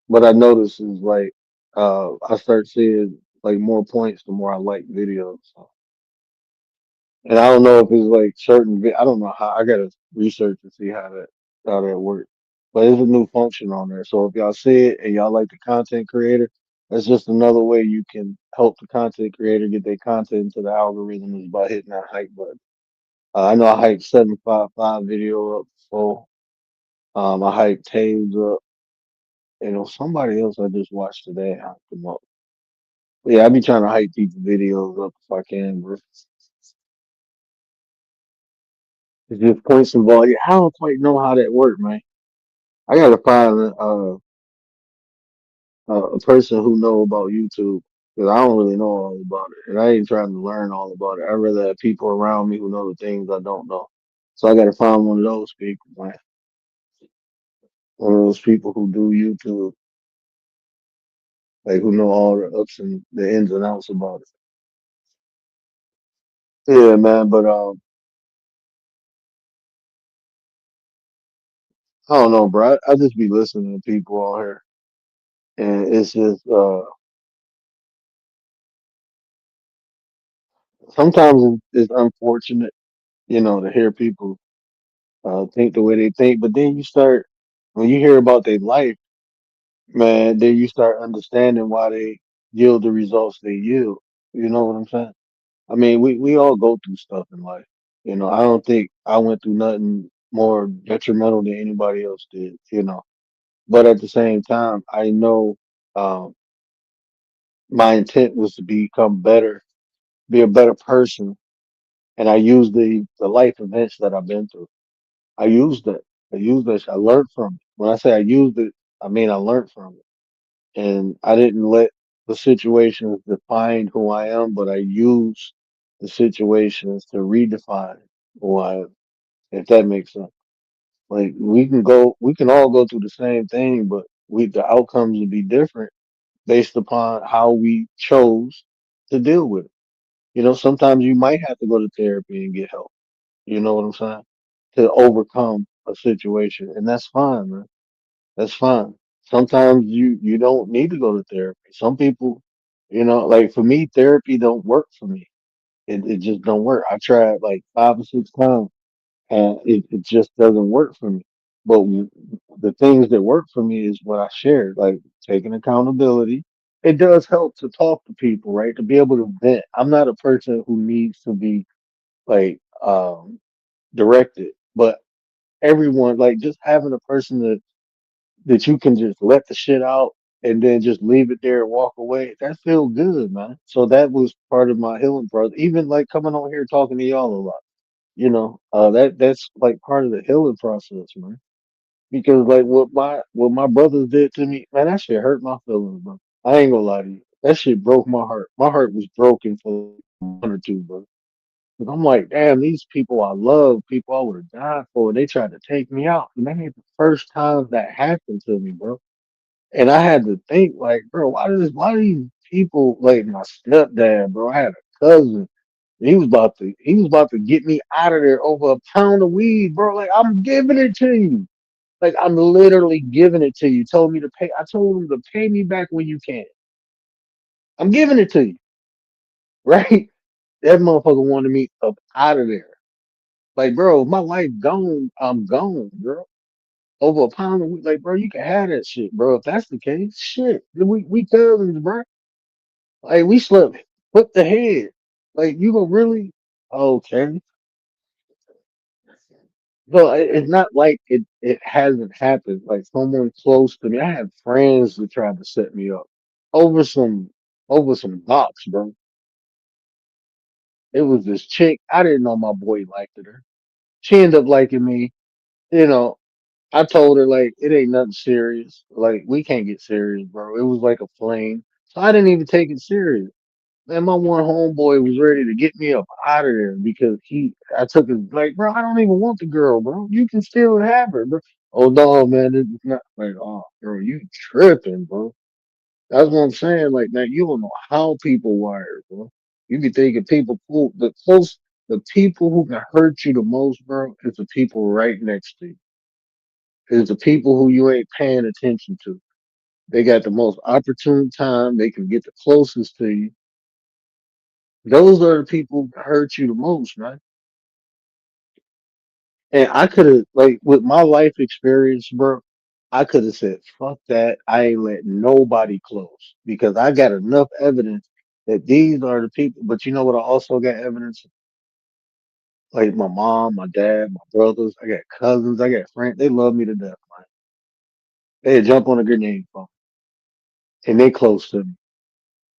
But I notice is like I start seeing like more points the more I like videos. So. And I don't know if it's like I don't know how. I gotta research to see how that works. But it's a new function on there. So if y'all see it and y'all like the content creator, that's just another way you can help the content creator get their content into the algorithm is by hitting that hype button. I know I hyped 755 video up before. I hyped Taves up. And it was somebody else I just watched today. I hyped them up. Yeah, I be trying to hype people videos up if I can, bro. It's just points involved. Yeah, I don't quite know how that worked, man. I gotta find a person who know about YouTube because I don't really know all about it, and I ain't trying to learn all about it. I rather have people around me who know the things I don't know. So I gotta find one of those people, man. One of those people who do YouTube, like who know all the ups and the ins and outs about it. Yeah, man. But I don't know, bro. I just be listening to people on here, and it's just sometimes it's unfortunate, to hear people think the way they think. But then you start when you hear about their life, man. Then you start understanding why they yield the results they yield. You know what I'm saying? I mean, we all go through stuff in life. I don't think I went through nothing more detrimental than anybody else did. But at the same time, I know um, my intent was to become better, be a better person, and I used the life events that I've been through. I used it. I used it. I learned from it. When I say I used it, I mean I learned from it, and I didn't let the situations define who I am, but I used the situations to redefine who I am. If that makes sense. Like we can all go through the same thing, but the outcomes will be different based upon how we chose to deal with it. Sometimes you might have to go to therapy and get help. You know what I'm saying? To overcome a situation, and that's fine, man. That's fine. Sometimes you don't need to go to therapy. Some people, like for me, therapy don't work for me. It just don't work. I tried like 5 or 6 times, and it just doesn't work for me. But the things that work for me is what I shared, like taking accountability. It does help to talk to people, right? To be able to vent. I'm not a person who needs to be like directed, but everyone like just having a person that you can just let the shit out and then just leave it there and walk away. That feels good, man. So that was part of my healing process. Even like coming on here talking to y'all a lot. That's like part of the healing process, man. Because like what my brothers did to me, man, that shit hurt my feelings, bro. I ain't gonna lie to you. That shit broke my heart. My heart was broken for a month or two, bro. 'Cause I'm like, damn, these people I love, people I would have died for, they tried to take me out. And that ain't the first time that happened to me, bro. And I had to think, like, bro, why do these people like my stepdad, bro? I had a cousin. He was about to get me out of there over a pound of weed, bro. Like, I'm giving it to you. Like, I'm literally giving it to you. Told me to pay. I told him to pay me back when you can. I'm giving it to you, right? That motherfucker wanted me up out of there. Like, bro, my life gone. I'm gone, bro. Over a pound of weed. Like, bro, you can have that shit, bro. If that's the case, shit. We cousins, bro. Like, we slept foot the head. Like, you gonna really? Okay. No, it's not like it hasn't happened. Like someone close to me, I had friends that tried to set me up over some over some box, bro. It was this chick. I didn't know my boy liked her. She ended up liking me. You know, I told her like it ain't nothing serious. Like we can't get serious, bro. It was like a flame. So I didn't even take it serious. Man, my one homeboy was ready to get me up out of there because I took his, like, bro, I don't even want the girl, bro. You can still have her, bro. Oh, no, man, it's not like, oh, bro, you tripping, bro. That's what I'm saying. Like, now you don't know how people wire, bro. You be thinking the people who can hurt you the most, bro, is the people right next to you. Is the people who you ain't paying attention to. They got the most opportune time. They can get the closest to you. Those are the people who hurt you the most, man. And I could have, like, with my life experience, bro, I could have said, fuck that. I ain't let nobody close because I got enough evidence that these are the people. But you know what? I also got evidence like my mom, my dad, my brothers. I got cousins. I got friends. They love me to death, man. They jump on a grenade phone and they close to me.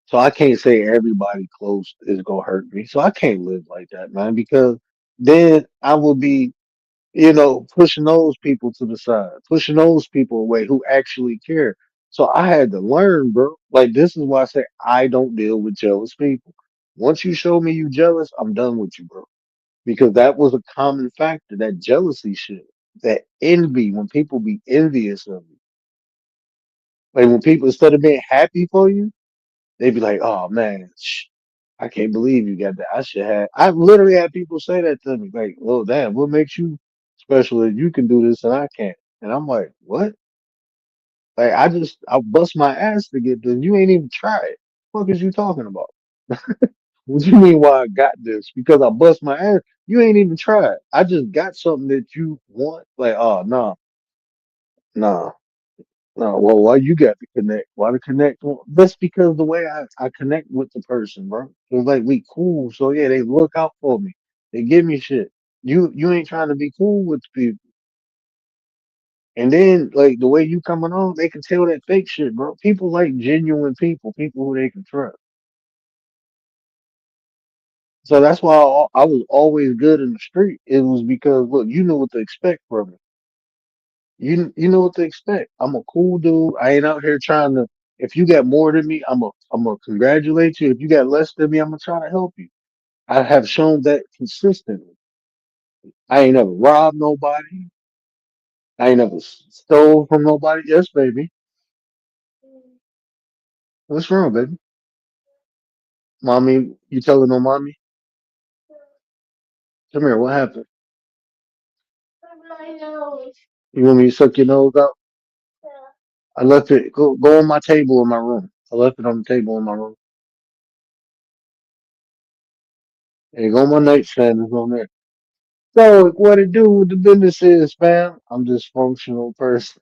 So I can't say everybody close is gonna hurt me. So I can't live like that, man, because then I will be pushing those people to the side, pushing those people away who actually care. So I had to learn, bro. Like this is why I say I don't deal with jealous people. Once you show me you jealous, I'm done with you, bro. Because that was a common factor, that jealousy shit, that envy, when people be envious of you. Like when people, instead of being happy for you, they be like, oh man, I can't believe you got that. I should have. I've literally had people say that to me, like, "Oh, damn, what makes you special that you can do this and I can't?" And I'm like, "What? Like, I bust my ass to get this. You ain't even try it. What is you talking about? What you mean? Why I got this? Because I bust my ass. You ain't even tried. I just got something that you want. Like, oh no, no, no. Well, why you got to connect? Why to connect? Well, that's because the way I connect with the person, bro. It's like we cool. So yeah, they look out for me. They give me shit. You ain't trying to be cool with people. And then like the way you coming on, they can tell that fake shit, bro. People like genuine people, people who they can trust. So that's why I was always good in the street. It was because look, you know what to expect from me. You know what to expect. I'm a cool dude. I ain't out here trying to. If you got more than me, I'm a congratulate you. If you got less than me, I'm gonna try to help you. I have shown that consistently. I ain't never robbed nobody. I ain't never stole from nobody. Yes, baby. What's wrong, baby? Mommy, you telling on mommy? Come here. What happened? You want me to suck your nose out? I left it. Go on my table in my room. I left it on the table in my room. Hey, go on my nightstand. It's on there. So what it do with the business is, fam? I'm dysfunctional person.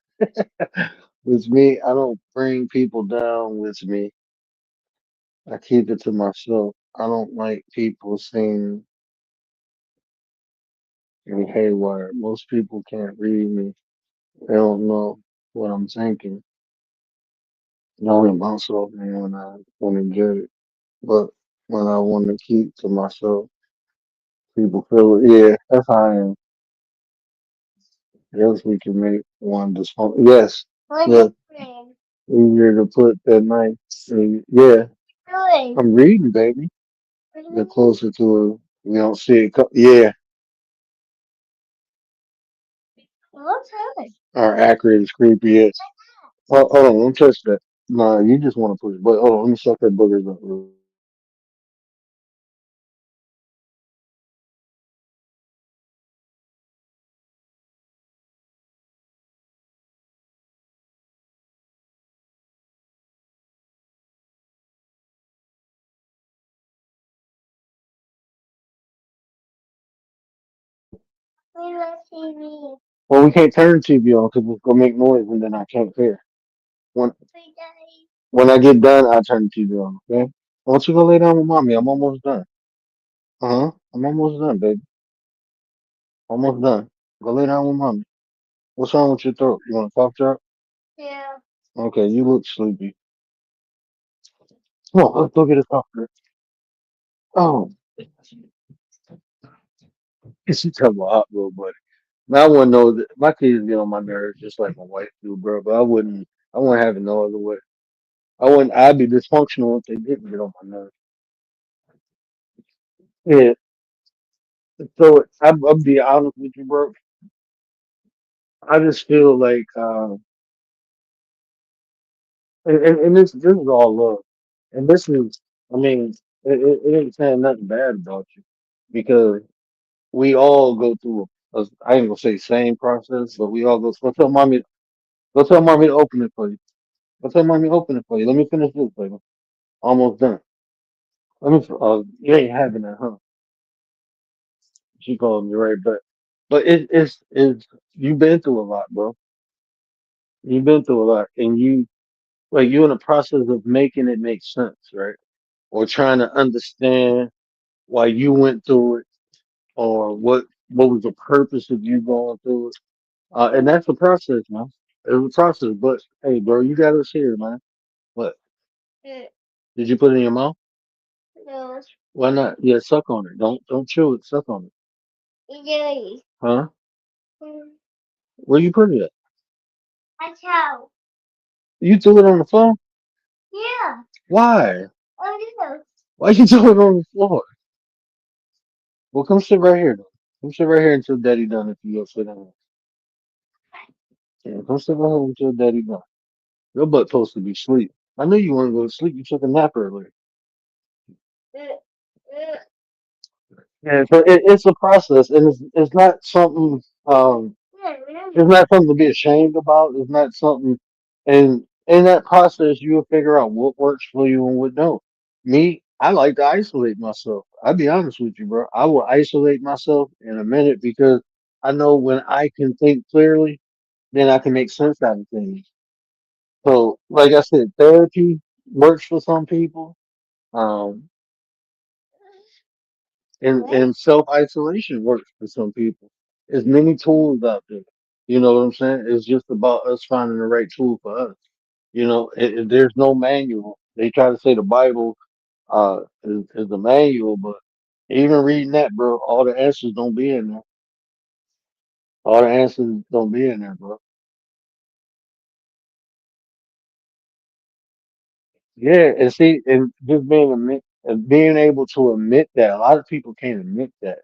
With me, I don't bring people down with me. I keep it to myself. I don't like people seeing me haywire. Most people can't read me. They don't know what I'm thinking. They only bounce off me when I want to get it. But when I want to keep to myself, people feel it. Yeah, that's how I am. Yes, we can make one dysfunction. Yes. Yes. Easier to put that night. Yeah. I'm reading, baby. Get closer to it. You don't see it. Yeah. Our accurate is creepy. Yes. Hold on. Don't touch that. Nah, you just want to push. But hold on. Let me suck that boogers up. Well, we can't turn the TV on because it's gonna make noise and then I can't hear. When when I get done, I turn the TV on. Okay. I want you to go lay down with mommy. I'm almost done. Uh huh. I'm almost done, baby. Almost done. Go lay down with mommy. What's wrong with your throat? You want a cough drop? Okay, you look sleepy. Come on, let's go get a cough drop. Oh, she talking about hot little buddy. Now I wouldn't know that my kids get on my nerves just like my wife do, bro. But I wouldn't have it no other way. I'd be dysfunctional if they didn't get on my nerves. Yeah. So I'll be honest with you, bro. I just feel like, and this is all love, and this is, I mean, it ain't saying nothing bad about you because we all go through I ain't gonna say same process, but we all go tell mommy to open it for you. Go tell mommy to open it for you. Let me finish this, baby. Almost done. Let me. You ain't having that, huh? She called me right back. But it's you've been through a lot, bro. You've been through a lot, and you're in the process of making it make sense, right? Or trying to understand why you went through it, or what was the purpose of you going through it. And that's a process, man. It's a process. But hey, bro, you got us here, man. What? Did you put it in your mouth? Why not? Yeah, suck on it. Don't chew it. Suck on it. Huh? Where you put it at? You threw it on the floor? Why? Why you threw it on the floor? Well, come sit right here, though. Come sit right here until Daddy done. If you go sit down, yeah, come sit right here until Daddy done. Your butt supposed to be asleep. I knew you want to go to sleep. You took a nap earlier. Yeah, so it's a process, and it's not something. It's not something to be ashamed about. It's not something, and in that process, you'll figure out what works for you and what don't. Me, I like to isolate myself. I'll be honest with you, bro. I will isolate myself in a minute because I know when I can think clearly, then I can make sense out of things. So, like I said, therapy works for some people. Um, and self isolation works for some people. There's many tools out there. You know what I'm saying? It's just about us finding the right tool for us. You know, there's no manual. They try to say the Bible is the manual, but even reading that, bro, all the answers don't be in there. All the answers don't be in there, bro. Yeah, and see, and just being able to admit that a lot of people can't admit that.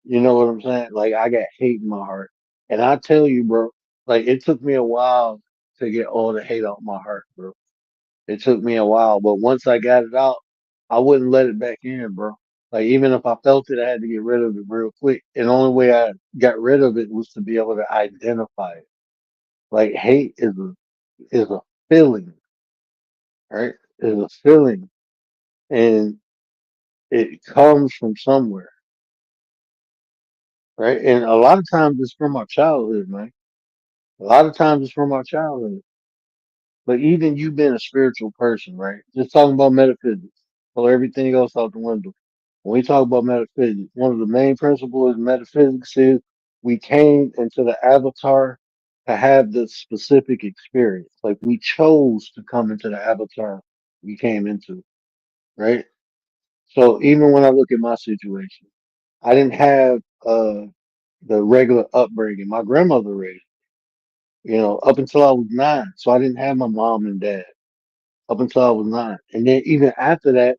You know what I'm saying? Like I got hate in my heart, and I tell you, bro, like it took me a while to get all the hate out my heart, bro. It took me a while, but once I got it out, I wouldn't let it back in, bro. Like even if I felt it, I had to get rid of it real quick. And the only way I got rid of it was to be able to identify it. Like hate is a feeling, right? Is a feeling, and it comes from somewhere, right? And a lot of times it's from our childhood, man. A lot of times it's from our childhood. But even you being a spiritual person, right? Just talking about metaphysics, pull everything else out the window. When we talk about metaphysics, one of the main principles in metaphysics is we came into the avatar to have the specific experience. Like we chose to come into the avatar we came into, right? So even when I look at my situation, I didn't have the regular upbringing. My grandmother raised, up until I was 9. So I didn't have my mom and dad up until I was 9. And then even after that,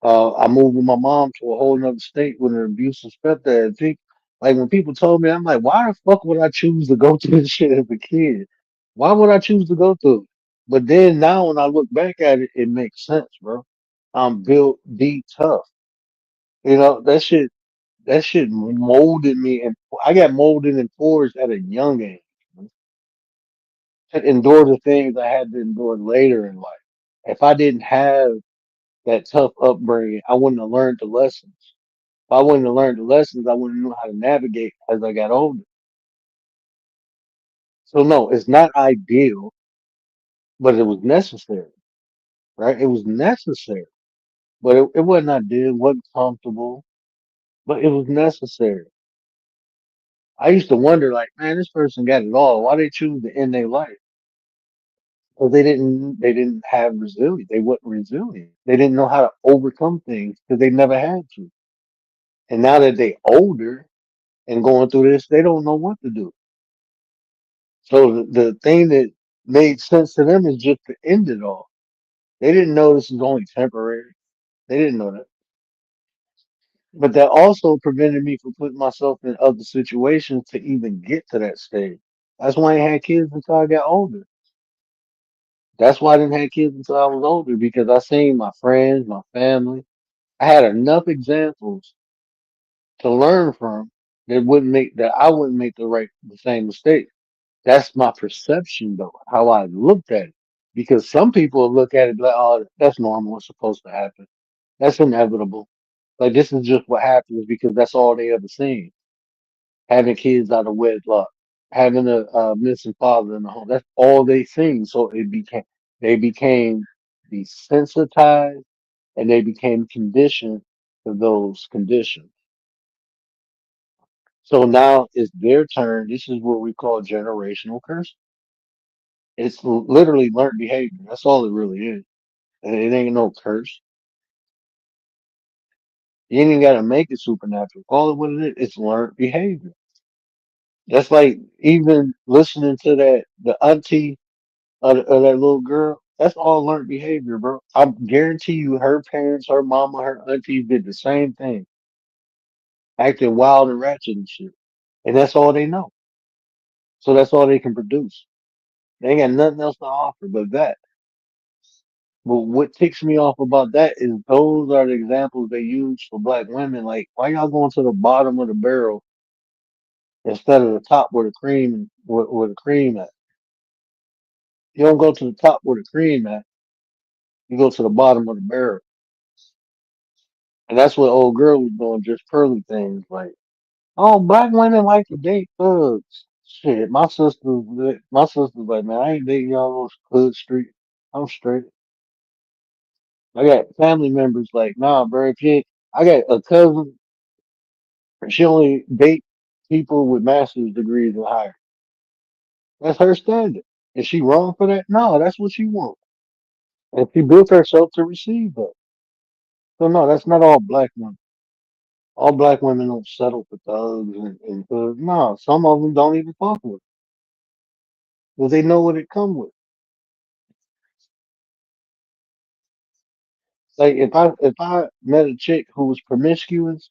I moved with my mom to a whole nother state with an abusive stepdad. See, like when people told me, I'm like, why the fuck would I choose to go through this shit as a kid? Why would I choose to go through it? But then now when I look back at it, it makes sense, bro. I'm built D tough. That shit molded me, and I got molded and forged at a young age to endure the things I had to endure later in life. If I didn't have that tough upbringing, I wouldn't have learned the lessons. If I wouldn't have learned the lessons, I wouldn't know how to navigate as I got older. So no, it's not ideal, but it was necessary, right? It was necessary, but it wasn't ideal, it wasn't comfortable, but it was necessary. I used to wonder, like, man, this person got it all. Why they choose to end their life? Because they didn't have resilience. They wasn't resilient. They didn't know how to overcome things because they never had to. And now that they older and going through this, they don't know what to do. So the thing that made sense to them is just to end it all. They didn't know this was only temporary. They didn't know that. But that also prevented me from putting myself in other situations to even get to that stage. That's why I ain't had kids until I got older. That's why I didn't have kids until I was older because I seen my friends, my family. I had enough examples to learn from that I wouldn't make the same mistake. That's my perception though, how I looked at it. Because some people look at it like, oh, that's normal, it's supposed to happen. That's inevitable. Like this is just what happens because that's all they ever seen. Having kids out of wedlock, having a missing father in the home. That's all they seen. So they became desensitized and they became conditioned to those conditions. So now it's their turn. This is what we call generational curse. It's literally learned behavior. That's all it really is. And it ain't no curse. You ain't even got to make it supernatural. Call it what it is. It's learned behavior. That's like even listening to the auntie of that little girl. That's all learned behavior, bro. I guarantee you, her parents, her mama, her aunties did the same thing, acting wild and ratchet and shit. And that's all they know. So that's all they can produce. They ain't got nothing else to offer but that. But what ticks me off about that is those are the examples they use for black women. Like, why y'all going to the bottom of the barrel instead of the top where the cream where the cream at? You don't go to the top where the cream at. You go to the bottom of the barrel. And that's what old girl was doing, just pearly things like, oh, black women like to date thugs. Shit, my sister's like, man, I ain't dating y'all those hood street. I'm straight. I got family members like, nah, bro. If you ain't, I got a cousin. She only date people with master's degrees and higher. That's her standard. Is she wrong for that? No, that's what she wants. And she built herself to receive that. So no, that's not all black women. All black women don't settle for thugs and thugs. No, some of them don't even fuck with it because they know what it come with. Like if I met a chick who was promiscuous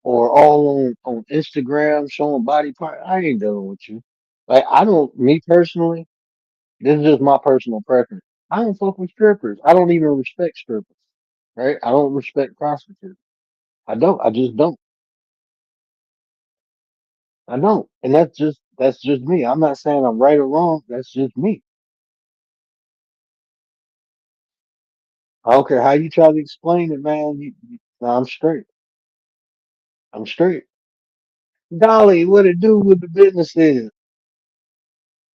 or all on Instagram showing body part, I ain't dealing with you. Like I don't, me personally, this is just my personal preference. I don't fuck with strippers. I don't even respect strippers. Right? I don't respect prostitutes. I don't. I just don't. I don't. And that's just me. I'm not saying I'm right or wrong. That's just me. I don't care how you try to explain it, man. Nah, I'm straight. I'm straight. Dolly, what it do with the business is?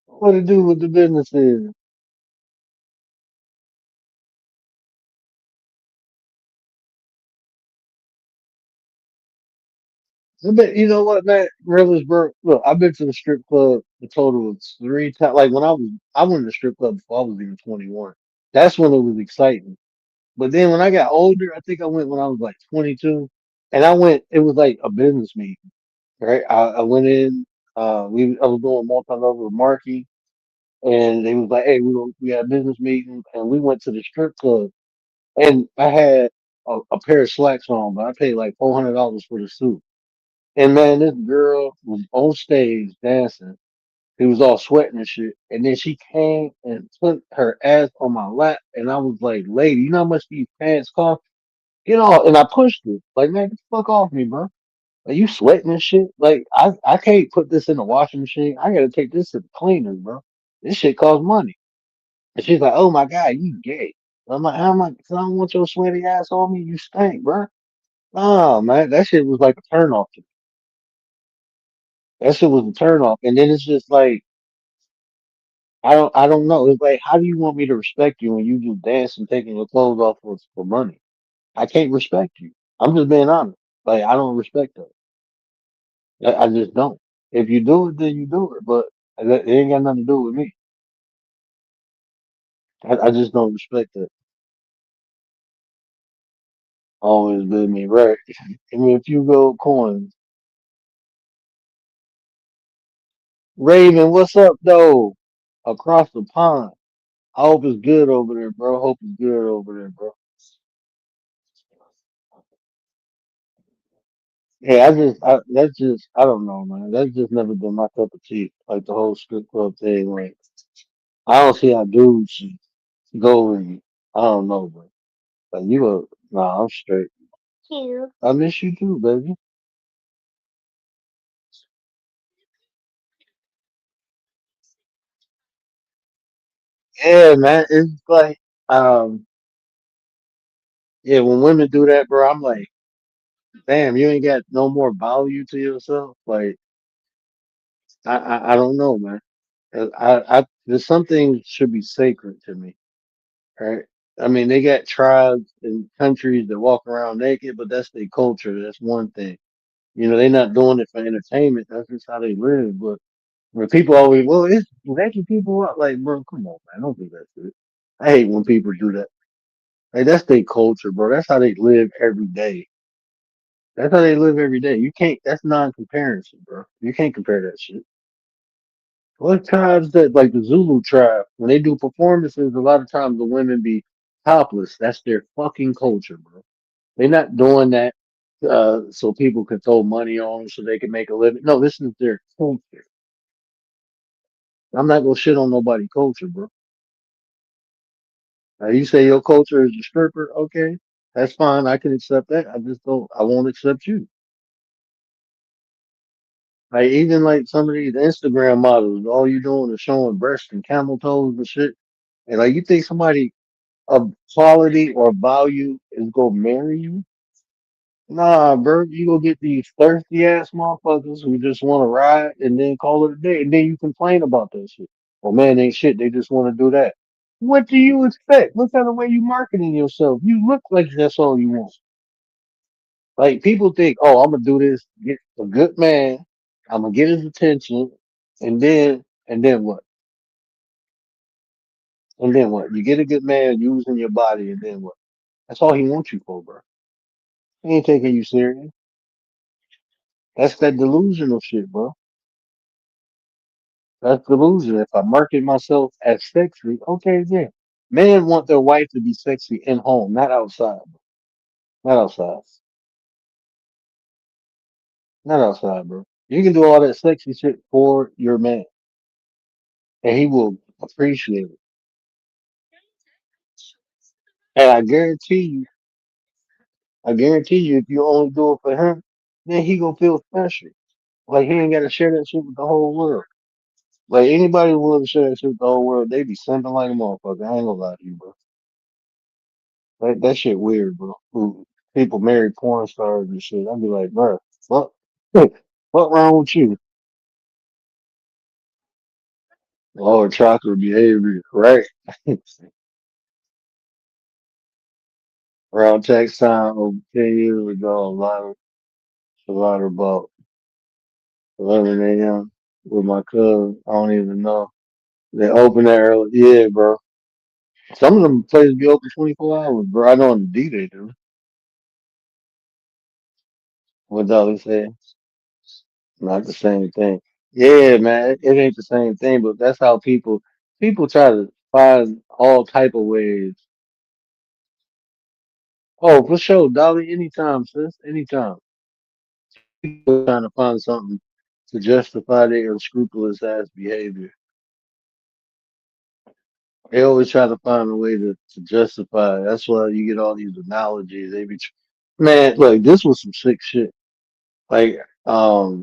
What it do with the business is? You know what, man? Realisburg. Look, I've been to the strip club a total of 3 times. Like when I went to the strip club before I was even 21. That's when it was exciting. But then when I got older, I think I went when I was like 22, and I went. It was like a business meeting, right? I went in. I was doing multi-level marketing, and they was like, "Hey, we had a business meeting, and we went to the strip club, and I had a pair of slacks on, but I paid like $400 for the suit." And man, this girl was on stage dancing. He was all sweating and shit. And then she came and put her ass on my lap. And I was like, lady, you know how much these pants cost? You know, and I pushed it. Like, man, get the fuck off me, bro. Are you sweating and shit? Like, I can't put this in the washing machine. I gotta take this to the cleaners, bro. This shit costs money. And she's like, oh my God, you gay. I'm like, how am I? 'Cause I don't want your sweaty ass on me. You stink, bro. Oh, man, that shit was like a turn off. That shit was a turn off. And then it's just like, I don't know. It's like, how do you want me to respect you when you just dance and taking your clothes off for money? I can't respect you. I'm just being honest. Like, I don't respect that. I just don't. If you do it, then you do it. But it ain't got nothing to do with me. I just don't respect that. Always been me, right? I mean, if you go coins, Raven, what's up, though? Across the pond. I hope it's good over there, bro. Hope it's good over there, bro. Yeah, I don't know, man. That's just never been my cup of tea. Like the whole strip club thing. Like, I don't see how dudes should go and, I don't know, bro. Like, nah, I'm straight. I miss you too, baby. Yeah, man. It's like, um, yeah, when women do that, bro, I'm like, damn, you ain't got no more value to yourself. Like, I don't know, man. There's something should be sacred to me. Right? I mean, they got tribes and countries that walk around naked, but that's their culture. That's one thing. You know, they're not doing it for entertainment. That's just how they live. But when people always, well, it's naked people out. Like, bro, come on, man, don't do that shit. I hate when people do that. Like, that's their culture, bro. That's how they live every day. That's how they live every day. You can't. That's non-comparison, bro. You can't compare that shit. What tribes that like the Zulu tribe when they do performances? A lot of times the women be topless. That's their fucking culture, bro. They're not doing that so people can throw money on them so they can make a living. No, this is their culture. I'm not gonna shit on nobody culture, bro. Now you say your culture is a stripper, okay? That's fine. I can accept that. I just don't. I won't accept you. Like even like some of these Instagram models, all you doing is showing breasts and camel toes and shit. And like you think somebody of quality or value is gonna marry you? Nah, bro. You go get these thirsty ass motherfuckers who just want to ride and then call it a day, and then you complain about that shit. Oh man, ain't shit. They just want to do that. What do you expect? What kind of way you marketing yourself? You look like that's all you want. Like people think, oh, I'm gonna do this, get a good man, I'm gonna get his attention, and then what? And then what? You get a good man using your body, and then what? That's all he wants you for, bro. He ain't taking you serious. That's that delusional shit, bro. That's delusion. If I market myself as sexy, okay, yeah. Men want their wife to be sexy in home, not outside. Not outside. Not outside, bro. You can do all that sexy shit for your man, and he will appreciate it. And I guarantee you, if you only do it for him, then he gonna feel special. Like he ain't gotta share that shit with the whole world. Like anybody willing to share that shit with the whole world, they be simping like a motherfucker. I ain't gonna lie to you, bro. That shit weird, bro. Who people marry porn stars and shit. I'd be like, bro, what, what wrong with you? Oh, chocolate behavior, right? Around tax time, 10 years ago, a lot about 11 a.m. with my cousin. I don't even know. They open that early. Yeah, bro. Some of them places be open 24 hours, bro. I know on the D they do. What Dolly said. Not the same thing. Yeah, man. It ain't the same thing, but that's how people try to find all type of ways. Oh, for sure, Dolly, anytime, sis. Anytime. People trying to find something to justify their unscrupulous ass behavior. They always try to find a way to justify it. That's why you get all these analogies. Man, look, this was some sick shit. Like, I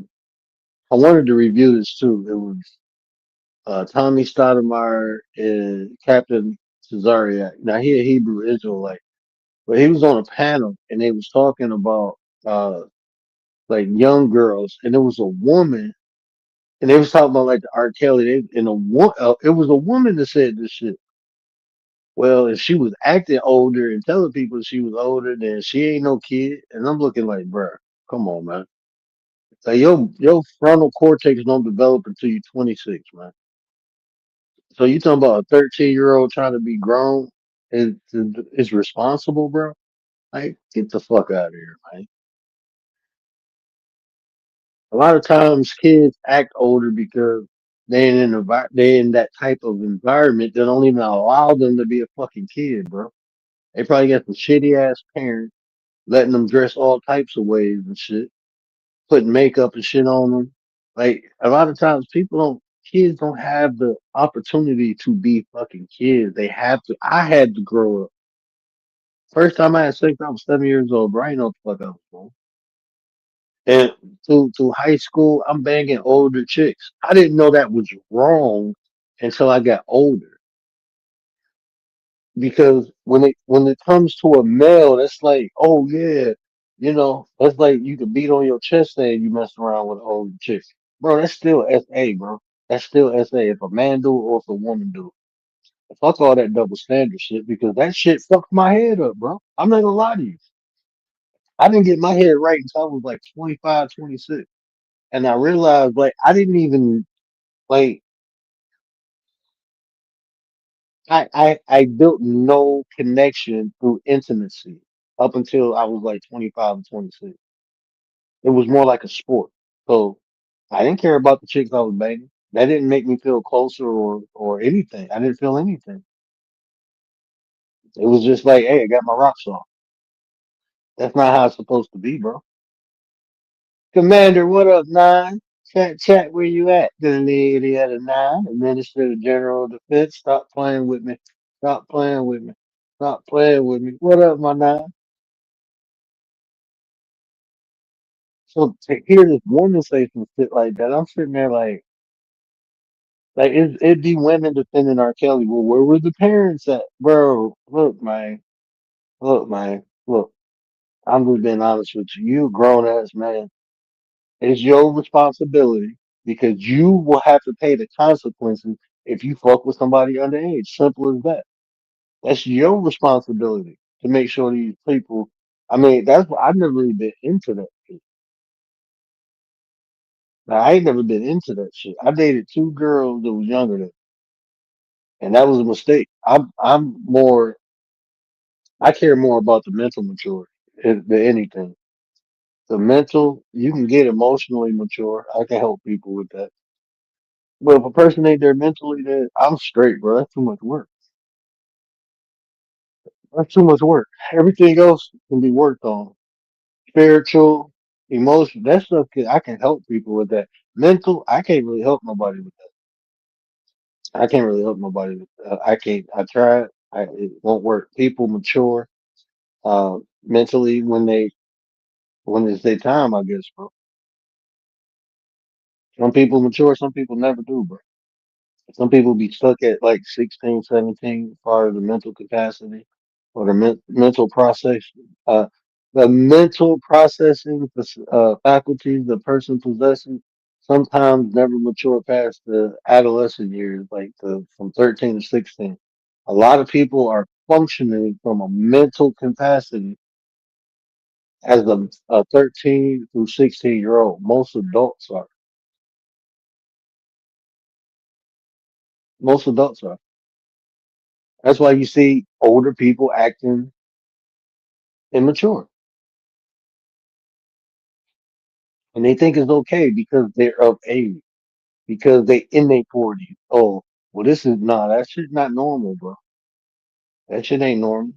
wanted to review this too. It was Tommy Stoudemire and Captain Cesariak. Now he a Hebrew Israelite, but he was on a panel and they was talking about uh like young girls, and it was a woman, and they was talking about like the R. Kelly. It was a woman that said this shit. Well, if she was acting older and telling people she was older, then she ain't no kid. And I'm looking like, bruh, come on, man. Like your frontal cortex don't develop until you're 26, man. So you talking about a 13-year-old trying to be grown is responsible, bro? Like, get the fuck out of here, man. A lot of times kids act older because they in that type of environment that don't even allow them to be a fucking kid, bro. They probably got some shitty ass parents letting them dress all types of ways and shit, putting makeup and shit on them. Like a lot of times kids don't have the opportunity to be fucking kids. They have to. I had to grow up. First time I had sex, I was 7 years old, bro. I didn't know what the fuck I was doing. And through high school, I'm banging older chicks. I didn't know that was wrong until I got older. Because when it comes to a male, that's like, oh yeah, that's like you can beat on your chest saying you messing around with an older chick. Bro, that's still SA, bro. That's still SA. If a man do it or if a woman do it. Fuck all that double standard shit because that shit fucked my head up, bro. I'm not gonna lie to you. I didn't get my head right until I was like 25, 26. And I realized like I didn't even like I built no connection through intimacy up until I was like 25 and 26. It was more like a sport. So I didn't care about the chicks I was banging. That didn't make me feel closer or anything. I didn't feel anything. It was just like, hey, I got my rocks off. That's not how it's supposed to be, bro. Commander, what up, nine? Chat, where you at? The lady at a nine, Administrator General of Defense. Stop playing with me. Stop playing with me. Stop playing with me. What up, my nine? So to hear this woman say some shit like that, I'm sitting there like it'd be women defending R. Kelly. Well, where were the parents at, bro? Look, man, look. I'm just being honest with you. You a grown ass man. It's your responsibility because you will have to pay the consequences if you fuck with somebody underage. Simple as that. That's your responsibility to make sure these people. I mean, that's what I've never really been into that shit. Now, I ain't never been into that shit. I dated two girls that was younger than, me, and that was a mistake. I'm more. I care more about the mental maturity than anything. The mental, you can get emotionally mature. I can help people with that. But if a person ain't there mentally, then I'm straight, bro. That's too much work. That's too much work. Everything else can be worked on. Spiritual, emotional, that stuff I can help people with that. Mental, I can't really help nobody with that. I can't really help nobody with that. I can't. I tried. It won't work. People mature mentally when it's their time, I guess, bro. Some people mature, some people never do, bro. Some people be stuck at like 16, 17, as far as the mental capacity or the mental process, uh, the mental processing faculties the person possesses sometimes never mature past the adolescent years, like from 13 to 16. A lot of people are functioning from a mental capacity as a 13 through 16-year old. Most adults are. Most adults are. That's why you see older people acting immature, and they think it's okay because they're of age, because they in their 40s. Oh, well, this is nah, that shit not normal, bro. That shit ain't normal.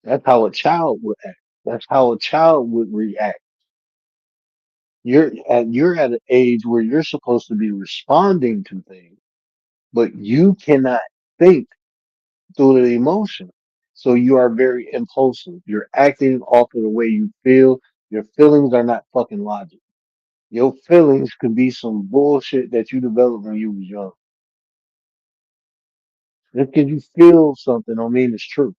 That's how a child would act. That's how a child would react. You're at an age where you're supposed to be responding to things, but you cannot think through the emotion. So you are very impulsive. You're acting off of the way you feel. Your feelings are not fucking logic. Your feelings could be some bullshit that you developed when you was young. Just because you feel something don't mean it's true.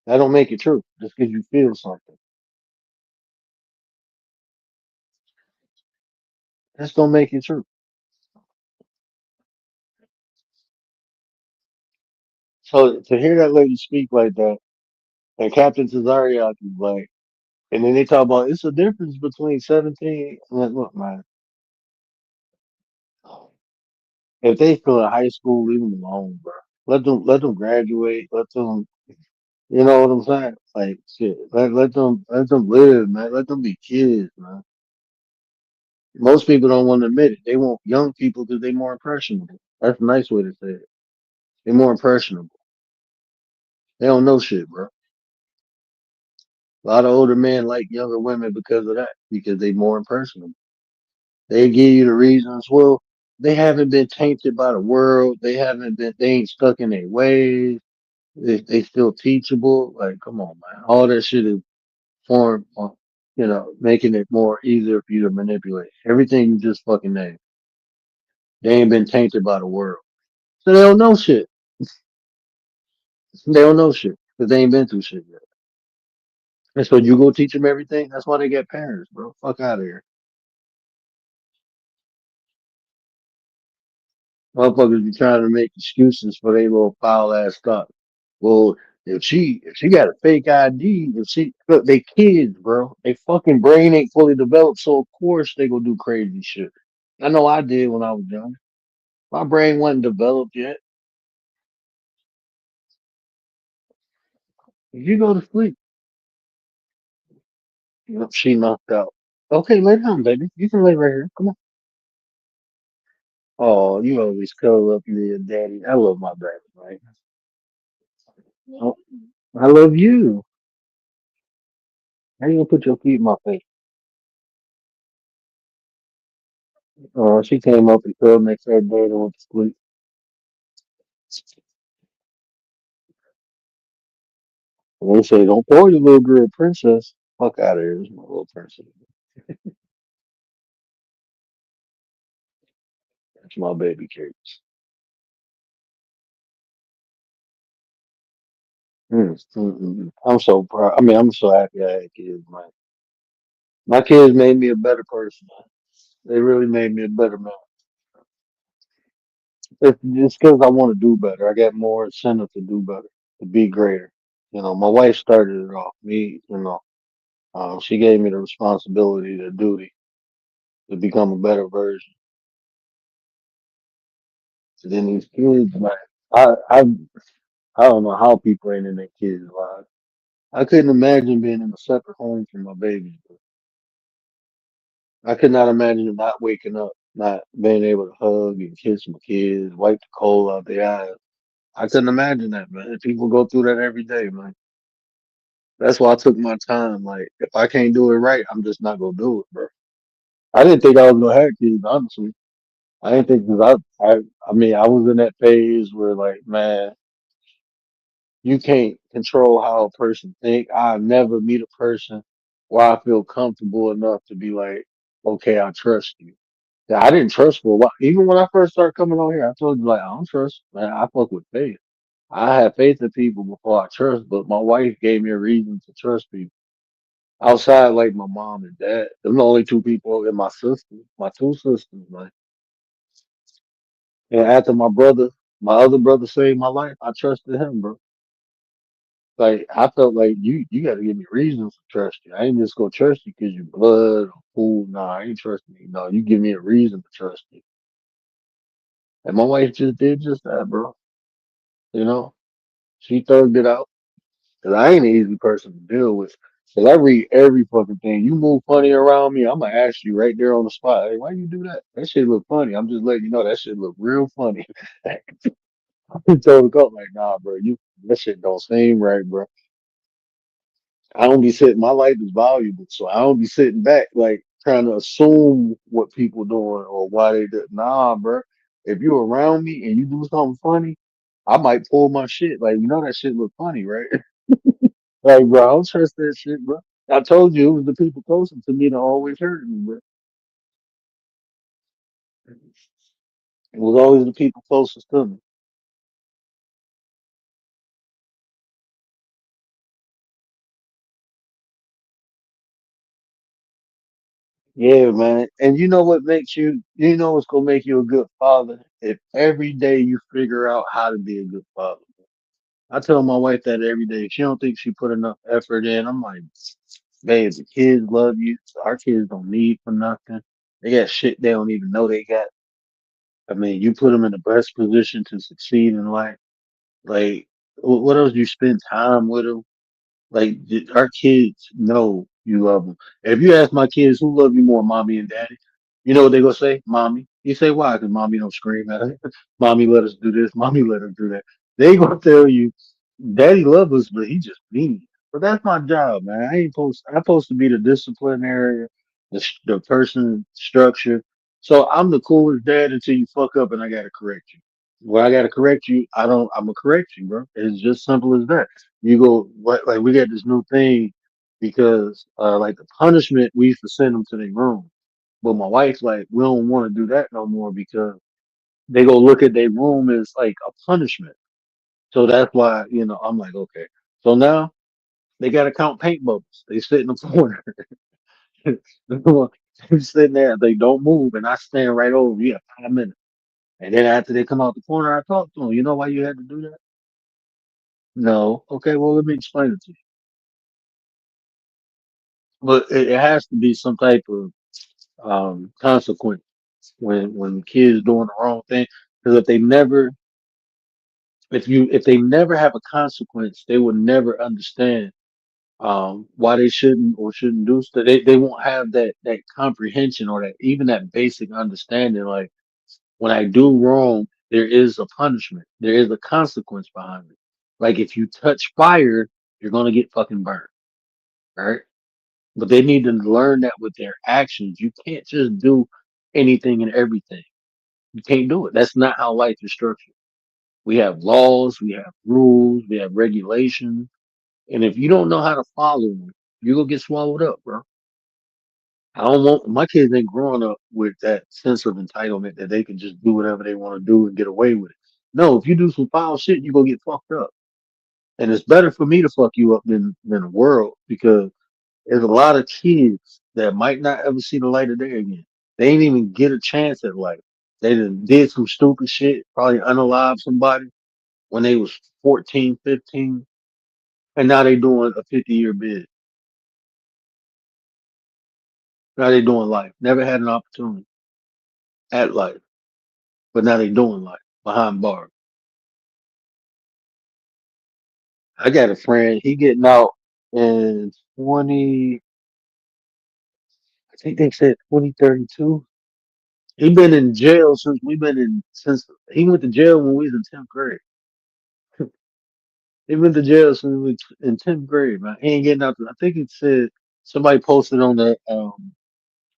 That don't make it true. Just because you feel something. Just don't make it true. So to hear that lady speak like that, and Captain Tazariak is like, and then they talk about it's a difference between 17. I'm like, look, man, if they still in high school, leave them alone, bro. Let them graduate. Let them, you know what I'm saying? Like shit. Let them live, man. Let them be kids, man. Most people don't want to admit it. They want young people because they're more impressionable. That's a nice way to say it. They're more impressionable. They don't know shit, bro. A lot of older men like younger women because of that, because they more impressionable. They give you the reasons. Well, they haven't been tainted by the world. They ain't stuck in their ways. They still teachable. Like, come on, man. All that shit is form, making it more easier for you to manipulate. Everything you just fucking name. They ain't been tainted by the world. So they don't know shit. They don't know shit because they ain't been through shit yet. And so you go teach them everything. That's why they get parents, bro. Fuck out of here. Motherfuckers be trying to make excuses for their little foul ass stuff. Well, if she got a fake ID, if she look, they kids, bro. They fucking brain ain't fully developed, so of course they gonna do crazy shit. I know I did when I was young. My brain wasn't developed yet. If you go to sleep, Yep, she knocked out. Okay, lay down, baby. You can lay right here. Come on. Oh, you always cuddle up to your daddy. I love my baby, right? Oh, I love you. How you gonna put your feet in my face? Oh, she came up and curled next to her bed and went to sleep. And they say, don't call your little girl princess. Fuck out of here. It's my little princess. That's my baby cakes. I'm so proud. I mean, I'm so happy I had kids, man. My kids made me a better person. They really made me a better man. It's because I want to do better. I got more incentive to do better, to be greater. My wife started it off. She gave me the responsibility, the duty to become a better version. And then these kids, man, I, I, I don't know how people ain't in their kids' lives. I couldn't imagine being in a separate home from my babies. I could not imagine not waking up, not being able to hug and kiss my kids, wipe the coal out their eyes. I couldn't imagine that, man. People go through that every day, man. That's why I took my time. Like, if I can't do it right, I'm just not gonna do it, bro. I didn't think I was gonna have kids, honestly. I didn't think because I mean, I was in that phase where, like, man, you can't control how a person think. I never meet a person where I feel comfortable enough to be like, okay, I trust you. Yeah, I didn't trust for a while. Even when I first started coming on here, I told you like I don't trust. Man, I fuck with faith. I have faith in people before I trust, but my wife gave me a reason to trust people. Outside like my mom and dad. Them the only two people in my sister, my two sisters, man. And after my other brother saved my life, I trusted him, bro. Like I felt like you got to give me reasons to trust you. I ain't just gonna trust you because you blood or food. Nah, I ain't trusting you. No, you give me a reason to trust you. And my wife just did just that, bro. You know, she thugged it out. Cause I ain't an easy person to deal with. Cause I read every fucking thing. You move funny around me, I'm gonna ask you right there on the spot. Hey, why you do that? That shit look funny. I'm just letting you know that shit look real funny. I told the coach like, nah, bro, that shit don't seem right, bro. I don't be sitting. My life is valuable, so I don't be sitting back like trying to assume what people doing or why they do. Nah, bro. If you around me and you do something funny, I might pull my shit. Like that shit look funny, right? Like, bro, I don't trust that shit, bro. I told you it was the people closest to me that always hurt me, bro. It was always the people closest to me. Yeah, man. And you know what's gonna make you a good father? If every day you figure out how to be a good father. I tell my wife that every day. She don't think she put enough effort in. I'm like, babe, the kids love you. Our kids don't need for nothing. They got shit they don't even know they got. I mean, you put them in the best position to succeed in life. Like, what else? You spend time with them. Like our kids know you love them. If you ask my kids who love you more, mommy and daddy, you know what they gonna say? Mommy. You say why? Because mommy don't scream at us. Mommy let us do this. Mommy let us do that. They gonna tell you, daddy love us, but he just mean. But that's my job, man. I'm supposed to be the disciplinary, the person structure. So I'm the coolest dad until you fuck up and I gotta correct you. When I gotta correct you, I'm gonna correct you, bro. It's just simple as that. You go, what, like we got this new thing because, like the punishment, we used to send them to their room. But my wife's like, we don't want to do that no more because they go look at their room as like a punishment. So that's why, I'm like, okay. So now they got to count paint bubbles. They sit in the corner. They sitting there, they don't move, and I stand right over you 5 minutes. And then after they come out the corner, I talk to them. You know why you had to do that? No. Okay, well, let me explain it to you. But it has to be some type of consequence when kids doing the wrong thing. Because if they never have a consequence, they will never understand why they shouldn't or shouldn't do stuff. They won't have that comprehension or that even that basic understanding. Like when I do wrong, there is a punishment. There is a consequence behind it. Like if you touch fire, you're gonna get fucking burned, right? But they need to learn that with their actions. You can't just do anything and everything. You can't do it. That's not how life is structured. We have laws, we have rules, we have regulations, and if you don't know how to follow them, you're gonna get swallowed up, bro. I don't want my kids ain't growing up with that sense of entitlement that they can just do whatever they want to do and get away with it. No, if you do some foul shit, you're gonna get fucked up. And it's better for me to fuck you up than the world because there's a lot of kids that might not ever see the light of day again. They ain't even get a chance at life. They done did some stupid shit, probably unalived somebody when they was 14, 15, and now they doing a 50-year bid. Now they doing life. Never had an opportunity at life, but now they doing life behind bars. I got a friend, he getting out in 20, I think they said 2032. He been in jail since since he went to jail when we was in 10th grade. He went to jail since we was in 10th grade, man. He ain't getting out. I think it said somebody posted on the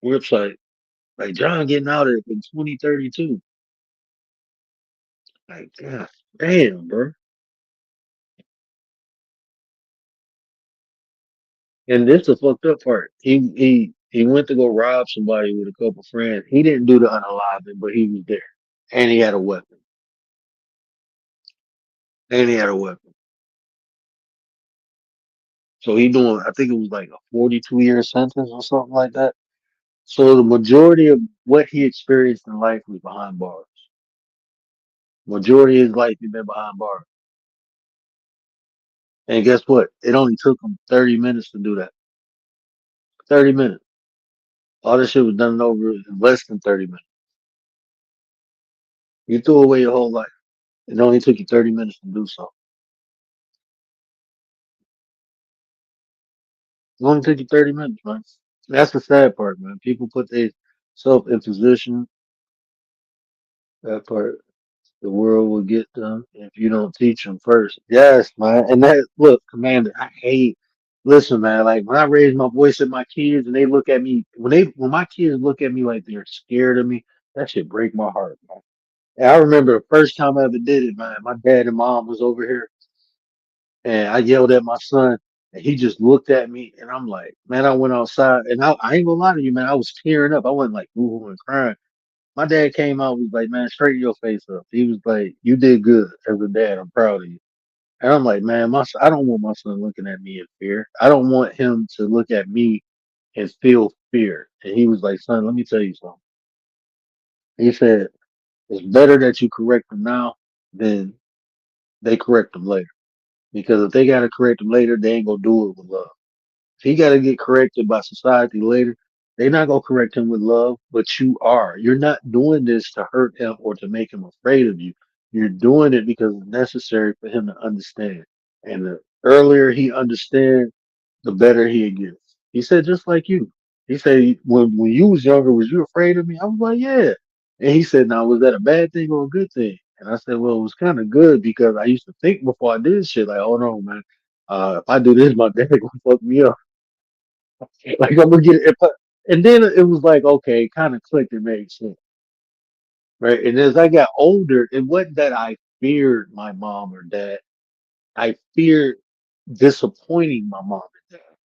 website, like John getting out in 2032. Like, God damn, bro. And this the fucked up part. He went to go rob somebody with a couple friends. He didn't do the unaliving, but he was there. And he had a weapon. And he had a weapon. So he doing I think it was like a 42-year sentence or something like that. So the majority of what he experienced in life was behind bars. Majority of his life he been behind bars. And guess what? It only took him 30 minutes to do that. 30 minutes. All this shit was done and over in less than 30 minutes. You threw away your whole life. It only took you 30 minutes to do so. It only took you 30 minutes, man. That's the sad part, man. People put themselves in position. That part, the world will get them if you don't teach them first. Yes, man. And that, look, Commander, I hate. Listen, man. Like when I raise my voice at my kids and they look at me, when my kids look at me like they're scared of me, that shit break my heart, man. And I remember the first time I ever did it, man. My dad and mom was over here, and I yelled at my son, and he just looked at me, and I'm like, man, I went outside, and I ain't gonna lie to you, man, I was tearing up. I wasn't like boo and crying. My dad came out, was like, man, straighten your face up. He was like, you did good as a dad. I'm proud of you. And I'm like, man, I don't want my son looking at me in fear. I don't want him to look at me and feel fear. And he was like, son, let me tell you something. He said, it's better that you correct them now than they correct them later. Because if they gotta correct them later, they ain't gonna do it with love. If he gotta get corrected by society later, they're not gonna correct him with love, but you are. You're not doing this to hurt him or to make him afraid of you. You're doing it because it's necessary for him to understand. And the earlier he understands, the better he gets. He said, just like you. He said, when you was younger, was you afraid of me? I was like, yeah. And he said, now, was that a bad thing or a good thing? And I said, well, it was kind of good because I used to think before I did shit, like, oh no, man, if I do this, my dad gonna fuck me up. Like, I'm gonna get it. And then it was like, okay, it kind of clicked and made sense. Right. And as I got older, it wasn't that I feared my mom or dad. I feared disappointing my mom and dad.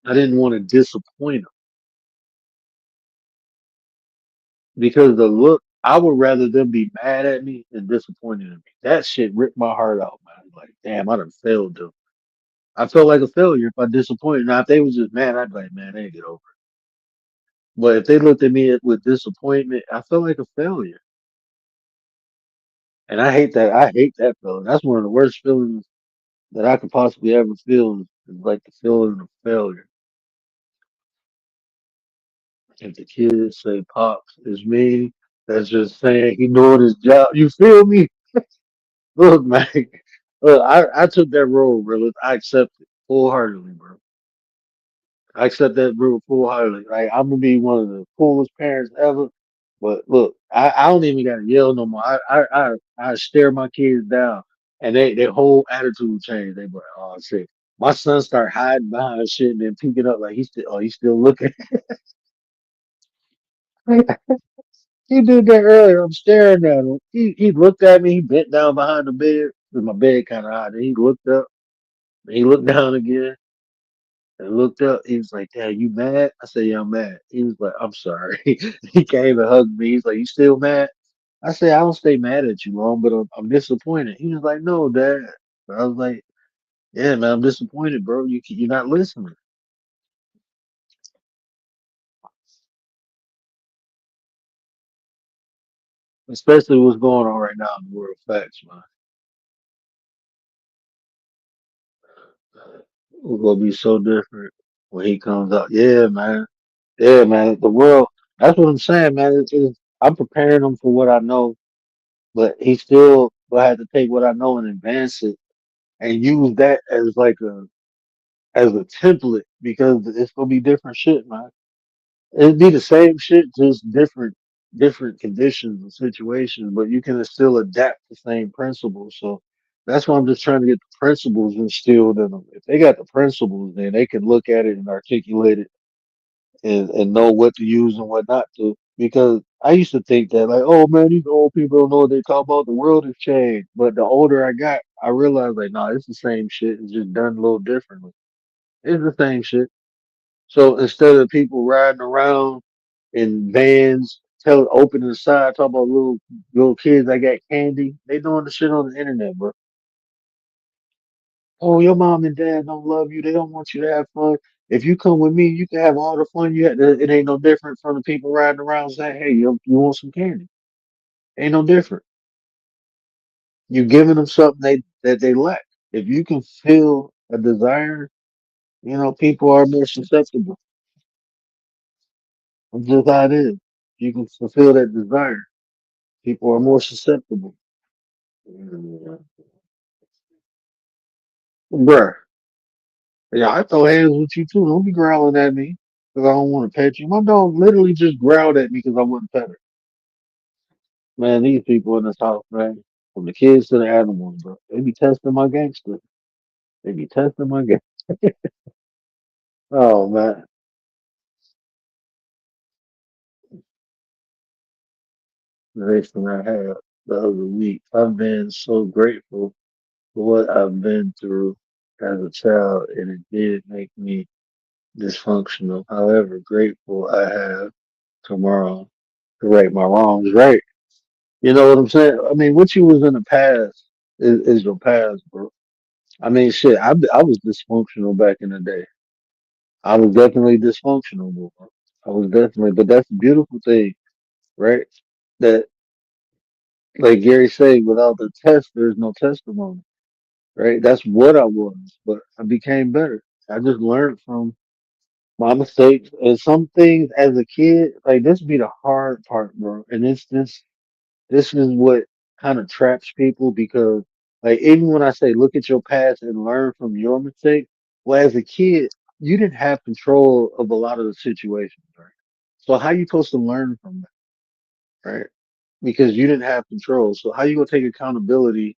I didn't want to disappoint them because the look, I would rather them be mad at me than disappointed in me. That shit ripped my heart out, man. Like, damn, I done failed them. I felt like a failure if I disappointed. Now, if they was just mad, I'd be like, man, they get over it. But if they looked at me with disappointment, I felt like a failure. And I hate that. I hate that feeling. That's one of the worst feelings that I could possibly ever feel is like the feeling of failure. If the kids say Pops is me, that's just saying he doing his job. You feel me? Look, man. Look, I took that role, really. I accept it. Full heartedly, bro. I accept that, bro, full heartedly. Like I'm gonna be one of the coolest parents ever. But look, I don't even gotta yell no more. I stare my kids down, and their whole attitude change. They be like, oh shit. My son start hiding behind shit and then peeking up like he's still looking. He did that earlier. I'm staring at him. He looked at me. He bent down behind the bed because my bed kind of high. Then he looked up. He looked down again and looked up. He was like, "Dad, you mad?" I said, "Yeah, I'm mad." He was like, "I'm sorry." He came and hugged me. He's like, "You still mad?" I said, "I don't stay mad at you long, but I'm disappointed." He was like, "No, Dad." I was like, "Yeah, man, I'm disappointed, bro. You're not listening, especially what's going on right now in the world. Facts, man. It's gonna be so different when he comes out. Yeah, man. Yeah, man. The world. That's what I'm saying, man. I'm preparing him for what I know, but he still will have to take what I know and advance it and use that as like a template because it's gonna be different shit, man. It'd be the same shit, just different conditions and situations, but you can still adapt the same principles. So that's why I'm just trying to get the principles instilled in them. If they got the principles, then they can look at it and articulate it and know what to use and what not to. Because I used to think that like, oh man, these old people don't know what they talk about. The world has changed. But the older I got, I realized like, nah, it's the same shit. It's just done a little differently. It's the same shit. So instead of people riding around in vans, opening the side, talk about little kids that got candy, they doing the shit on the internet, bro. Oh, your mom and dad don't love you. They don't want you to have fun. If you come with me, you can have all the fun you had. It ain't no different from the people riding around saying, "Hey, you want some candy?" Ain't no different. You're giving them something that they lack. If you can feel a desire, people are more susceptible. It's just how it is. You can fulfill that desire. People are more susceptible. Bruh. Yeah, I throw hands with you too. Don't be growling at me because I don't want to pet you. My dog literally just growled at me because I wouldn't pet her. Man, these people in this house, man, from the kids to the animals, bro, they be testing my gangster. They be testing my gang. Oh man, the next thing I had the other week, I've been so grateful for what I've been through as a child, and it did make me dysfunctional. However, grateful I have tomorrow to right my wrongs, right? You know what I'm saying? I mean, what you was in the past is your past, bro. I mean, shit, I was dysfunctional back in the day. I was definitely dysfunctional, bro. I was definitely, but that's the beautiful thing, right? That, like Gary said, without the test, there's no testimony, right? That's what I was, but I became better. I just learned from my mistakes and some things as a kid. Like this be the hard part, bro. And this is what kind of traps people because, like, even when I say look at your past and learn from your mistakes, well, as a kid, you didn't have control of a lot of the situations, right? So how you supposed to learn from that, right? Because you didn't have control. So how you gonna take accountability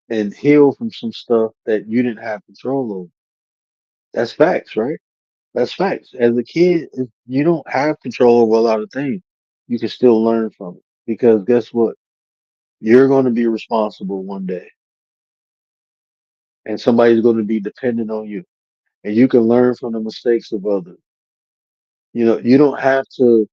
and heal from some stuff that you didn't have control over? That's facts, right? That's facts. As a kid, if you don't have control over a lot of things. You can still learn from it because guess what? You're going to be responsible one day and somebody's going to be dependent on you and you can learn from the mistakes of others. You don't have to,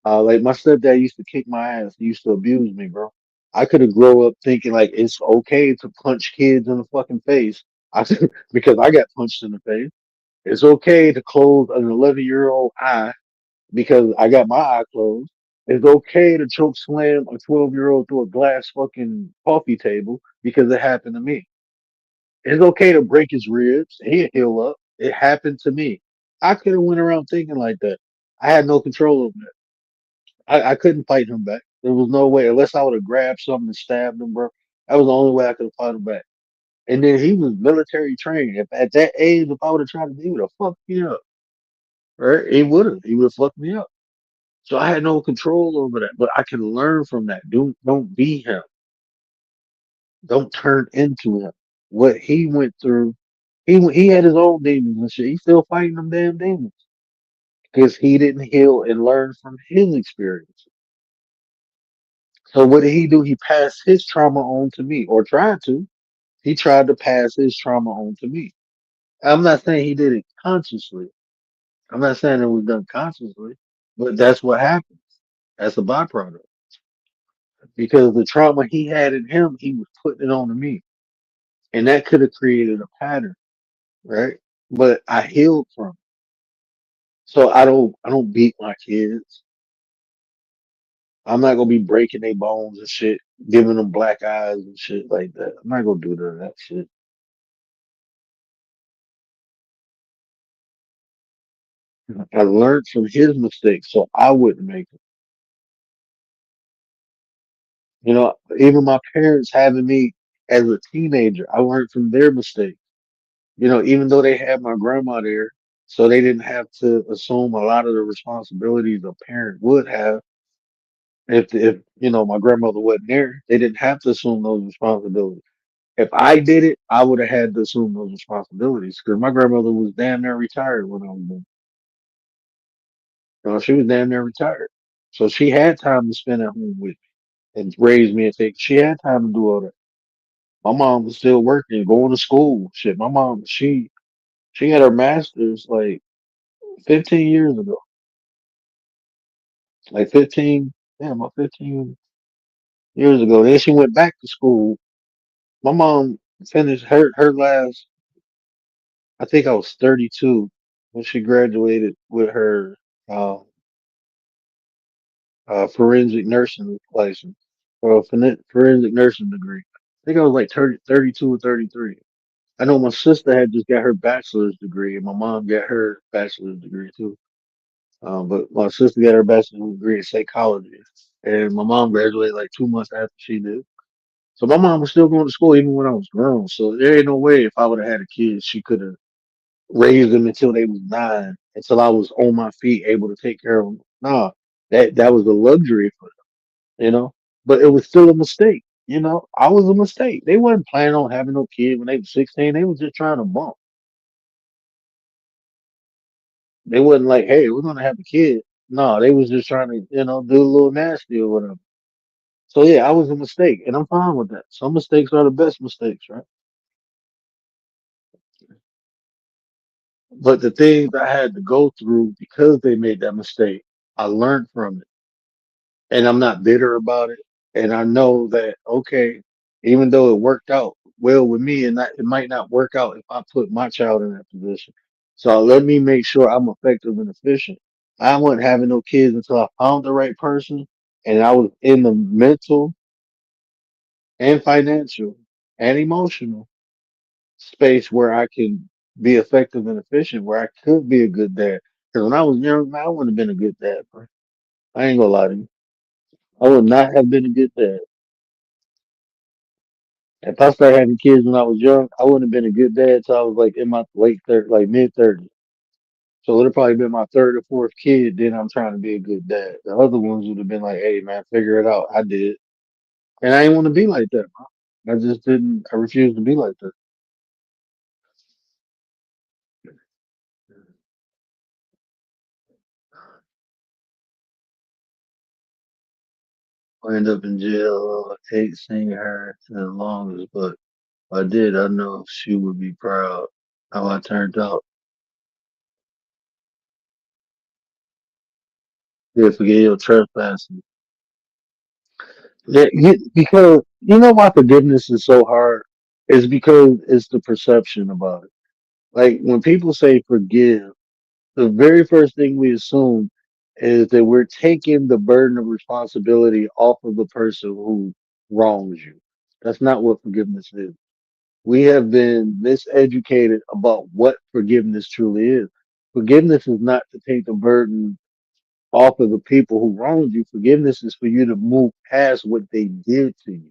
like my stepdad used to kick my ass. He used to abuse me, bro. I could have grown up thinking like it's okay to punch kids in the fucking face. I because I got punched in the face. It's okay to close an 11-year-old eye because I got my eye closed. It's okay to choke slam a 12-year-old through a glass fucking coffee table because it happened to me. It's okay to break his ribs. He'll heal up. It happened to me. I could have went around thinking like that. I had no control over that. I couldn't fight him back. There was no way unless I would have grabbed something and stabbed him, bro. That was the only way I could have fought him back. And then he was military trained. If at that age, if I would have tried to, he would have fucked me up. Right? He would have. He would have fucked me up. So I had no control over that. But I can learn from that. Don't be him. Don't turn into him. What he went through, he had his own demons and shit. He's still fighting them damn demons because he didn't heal and learn from his experience. So what did he do? He passed his trauma on to me, or tried to. He tried to pass his trauma on to me. I'm not saying he did it consciously. I'm not saying it was done consciously, but that's what happens. That's a byproduct. Because the trauma he had in him, he was putting it on to me. And that could have created a pattern, right? But I healed from it. So I don't beat my kids. I'm not gonna be breaking their bones and shit, giving them black eyes and shit like that. I'm not gonna do none of that shit. I learned from his mistakes so I wouldn't make them. Even my parents having me as a teenager, I learned from their mistakes. Even though they had my grandma there, so they didn't have to assume a lot of the responsibilities a parent would have if my grandmother wasn't there. They didn't have to assume those responsibilities. If I did it, I would have had to assume those responsibilities because my grandmother was damn near retired when I was born. She was damn near retired, so she had time to spend at home with me and raise me and take. She had time to do all that. My mom was still working, going to school. Shit, my mom, she had her master's like 15 years ago. Like 15, yeah, about 15 years ago. Then she went back to school. My mom finished her last, I think I was 32 when she graduated with her uh, forensic nursing license or forensic nursing degree. I think I was like 32 or 33. I know my sister had just got her bachelor's degree, and my mom got her bachelor's degree too. But my sister got her bachelor's degree in psychology, and my mom graduated like 2 months after she did. So my mom was still going to school even when I was grown. So there ain't no way if I would have had a kid, she could have raised them until they was 9, until I was on my feet, able to take care of them. Nah, that was a luxury for them. But it was still a mistake. I was a mistake. They wasn't planning on having no kid when they were 16. They was just trying to bump. They wasn't like, hey, we're gonna have a kid. No, they was just trying to, do a little nasty or whatever. So yeah, I was a mistake, and I'm fine with that. Some mistakes are the best mistakes, right? But the things I had to go through because they made that mistake, I learned from it, and I'm not bitter about it. And I know that okay, even though it worked out well with me, and that it might not work out if I put my child in that position. So let me make sure I'm effective and efficient. I wasn't having no kids until I found the right person, and I was in the mental and financial and emotional space where I can be effective and efficient, where I could be a good dad. Because when I was young, man, I wouldn't have been a good dad, bro. I ain't gonna lie to you. I would not have been a good dad. If I started having kids when I was young, I wouldn't have been a good dad till I was like in my late 30s, like mid 30s. So it'd probably been my third or fourth kid. Then I'm trying to be a good dad. The other ones would have been like, "Hey, man, figure it out." I did, and I didn't want to be like that, bro. I just didn't. I refused to be like that. I end up in jail. I hate seeing her the longest, but if I did, I know she would be proud how I turned out. Yeah, forget your trespassing. Yeah, because you know why forgiveness is so hard is because it's the perception about it. Like when people say forgive, the very first thing we assume is that we're taking the burden of responsibility off of the person who wrongs you. That's not what forgiveness is. We have been miseducated about what forgiveness truly is. Forgiveness is not to take the burden off of the people who wronged you. Forgiveness is for you to move past what they did to you.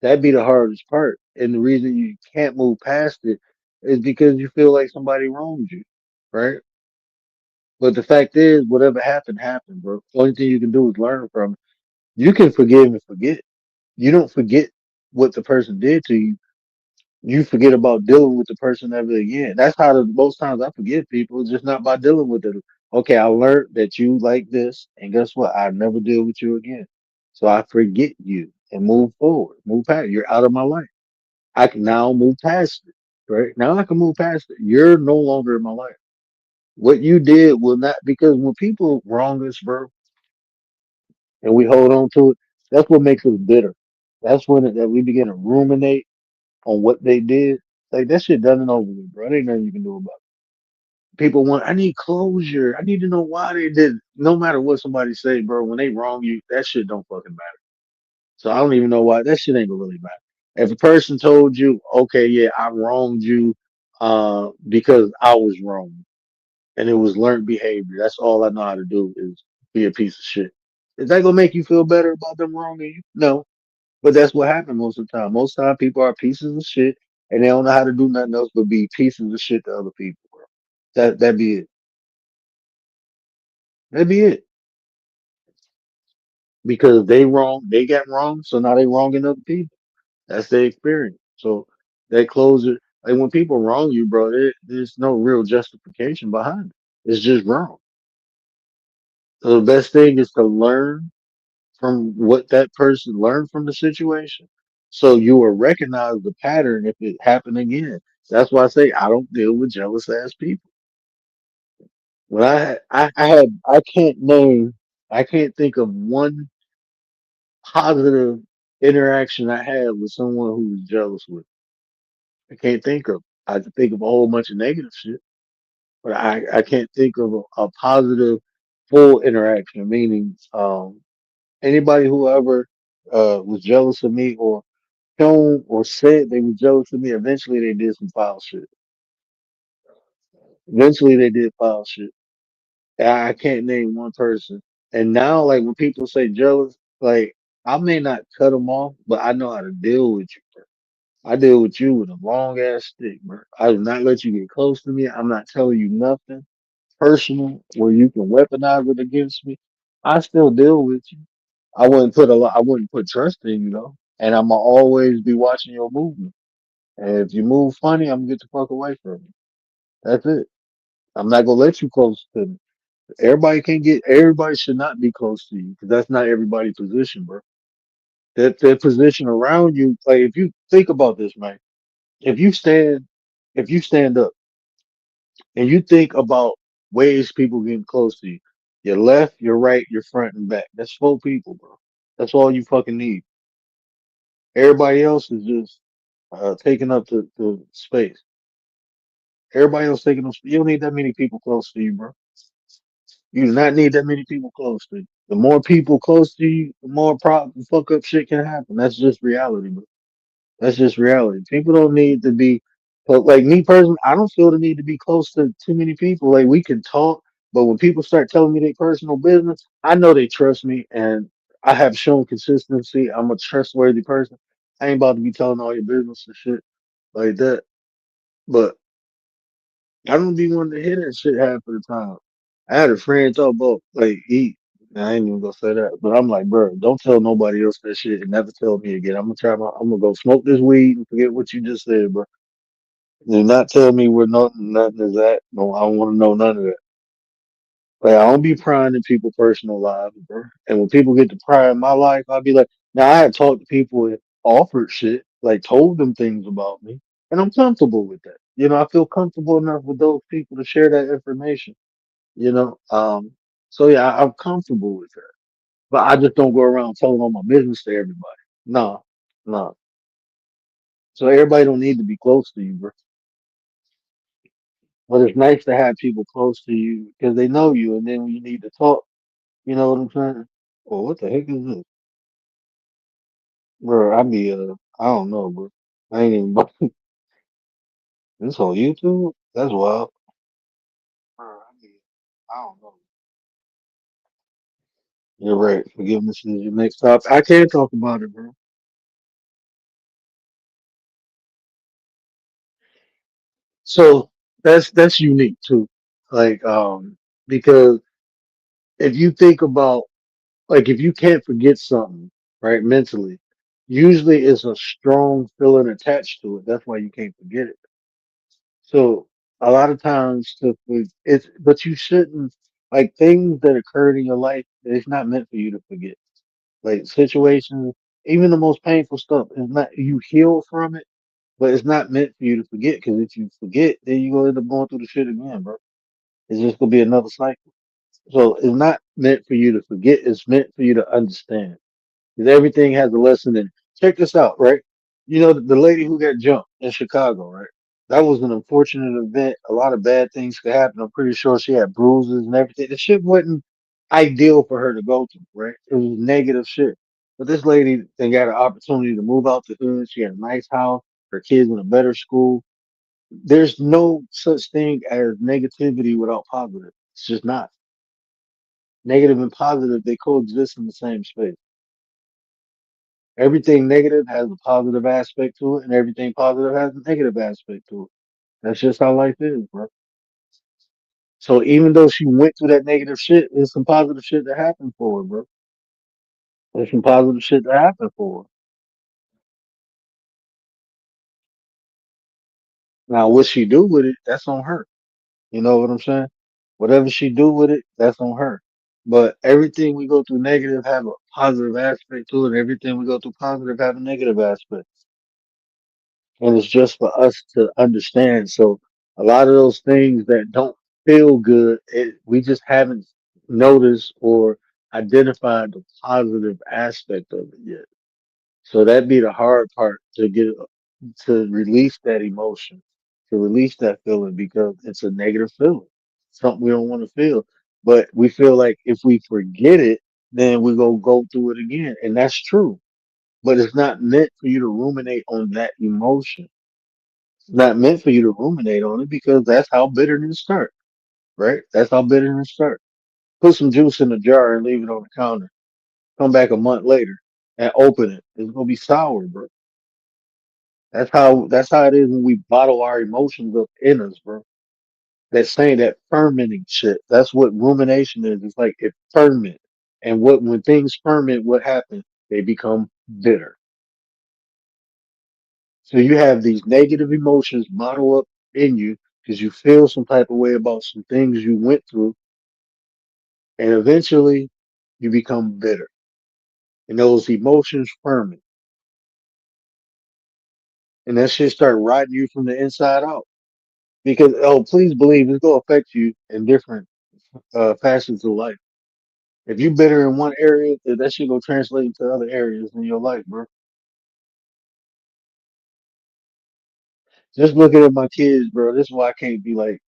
That'd be the hardest part. and the reason you can't move past it is because you feel like somebody wronged you, right? But the fact is, whatever happened, happened, bro. The only thing you can do is learn from it. You can forgive and forget. You don't forget what the person did to you. You forget about dealing with the person ever again. That's how most times I forgive people, it's just not by dealing with it. Okay, I learned that you like this, and guess what? I never deal with you again. So I forget you and move forward, move past. You're out of my life. I can now move past it. Right now, I can move past it. You're no longer in my life. What you did will not, because when people wrong us, bro, and we hold on to it, that's what makes us bitter. That's when that we begin to ruminate on what they did. Like that shit done and over with, bro. There ain't nothing you can do about it. People want, I need closure. I need to know why they did. No matter what somebody say, bro, when they wrong you, that shit don't fucking matter. So I don't even know why that shit ain't gonna really matter. If a person told you, okay, yeah, I wronged you, because I was wrong, and it was learned behavior. That's all I know how to do is be a piece of shit. Is that gonna make you feel better about them wronging you? No. But that's what happened most of the time. Most of the time, people are pieces of shit, and they don't know how to do nothing else but be pieces of shit to other people, bro. That be it. That be it. Because they got wrong, so now they wronging other people. That's their experience. So they close it. Like when people wrong you, bro, there's no real justification behind it. It's just wrong. So the best thing is to learn from what that person learned from the situation. So you will recognize the pattern if it happened again. That's why I say I don't deal with jealous ass people. When I can't think of one positive interaction I had with someone who was jealous with. I can't think of. I can think of a whole bunch of negative shit, but I can't think of a positive full interaction. Meaning, anybody who ever was jealous of me or shown or said they were jealous of me, eventually they did some foul shit. Eventually they did foul shit. I can't name one person. And now, like when people say jealous, like I may not cut them off, but I know how to deal with you, bro. I deal with you with a long ass stick, bro. I do not let you get close to me. I'm not telling you nothing personal where you can weaponize it against me. I still deal with you. I wouldn't put trust in you though. And I'ma always be watching your movement. And if you move funny, I'm gonna get the fuck away from you. That's it. I'm not gonna let you close to me. Everybody should not be close to you because that's not everybody's position, bro. That position around you, like if you think about this, man, if you stand, if you stand up and you think about ways people getting close to you, your left, your right, your front and back. That's 4 people, bro. That's all you fucking need. Everybody else is just taking up the space. Everybody else taking up. You don't need that many people close to you, bro. You do not need that many people close to you. The more people close to you, the more problem fuck up shit can happen. That's just reality, bro. That's just reality. People don't need to be, but like me personally, I don't feel the need to be close to too many people. Like we can talk, but when people start telling me their personal business, I know they trust me, and I have shown consistency. I'm a trustworthy person. I ain't about to be telling all your business and shit like that. But I don't be wanting to hear that shit half of the time. I had a friend talk about like he. I ain't even gonna say that, but I'm like, bro, don't tell nobody else that shit and never tell me again. I'm gonna go smoke this weed and forget what you just said, bro. Do not tell me where nothing is at. No, I don't want to know none of that. Like I don't be prying in people's personal lives, bro. And when people get to pry in my life, I'll be like, now I have talked to people and offered shit, like told them things about me, and I'm comfortable with that. I feel comfortable enough with those people to share that information. You know, so yeah, I'm comfortable with that. But I just don't go around telling all my business to everybody. No, no. So everybody don't need to be close to you, bro. But it's nice to have people close to you because they know you, and then when you need to talk, you know what I'm saying? Well, what the heck is this, bro? I don't know, bro. I ain't even. This on YouTube? That's wild, bro. I don't know. You're right. Forgiveness is your next topic. I can't talk about it, bro. So that's unique too. Like because if you think about like if you can't forget something, right, mentally, usually it's a strong feeling attached to it. That's why you can't forget it. So a lot of times it's but you shouldn't like things that occurred in your life, it's not meant for you to forget. Like situations, even the most painful stuff, is not you heal from it, but it's not meant for you to forget because if you forget, then you're gonna end up going through the shit again, bro. It's just gonna be another cycle. So it's not meant for you to forget, it's meant for you to understand. Because everything has a lesson in it. Check this out, right? You know, the lady who got jumped in Chicago, right? That was an unfortunate event. A lot of bad things could happen. I'm pretty sure she had bruises and everything. The shit wasn't ideal for her to go through, right? It was negative shit. But this lady then got an opportunity to move out the hood. She had a nice house, her kids in a better school. There's no such thing as negativity without positive. It's just not. Negative and positive, they coexist in the same space. Everything negative has a positive aspect to it, and everything positive has a negative aspect to it. That's just how life is, bro. So even though she went through that negative shit, there's some positive shit that happened for her, bro. There's some positive shit that happened for her. Now, what she do with it, that's on her. You know what I'm saying? Whatever she do with it, that's on her. But everything we go through negative have a positive aspect to it. Everything we go through positive have a negative aspect. And it's just for us to understand. So a lot of those things that don't feel good, we just haven't noticed or identified the positive aspect of it yet. So that'd be the hard part to get to release that emotion, to release that feeling because it's a negative feeling, something we don't want to feel. But we feel like if we forget it, then we go through it again, and that's true. But it's not meant for you to ruminate on that emotion. Not meant for you to ruminate on it because that's how bitterness starts, right? That's how bitterness starts. Put some juice in a jar and leave it on the counter. Come back a month later and open it. It's gonna be sour, bro. That's how it is when we bottle our emotions up in us, bro. That saying that fermenting shit. That's what rumination is. It's like it ferment. And what when things ferment, what happens? They become bitter. So you have these negative emotions bottle up in you because you feel some type of way about some things you went through, and eventually you become bitter. And those emotions ferment, and that shit start rotting you from the inside out. Because oh, please believe it's gonna affect you in different facets of life. If you bitter in one area, then that shit gonna translate into other areas in your life, bro. Just looking at my kids, bro. This is why I can't be like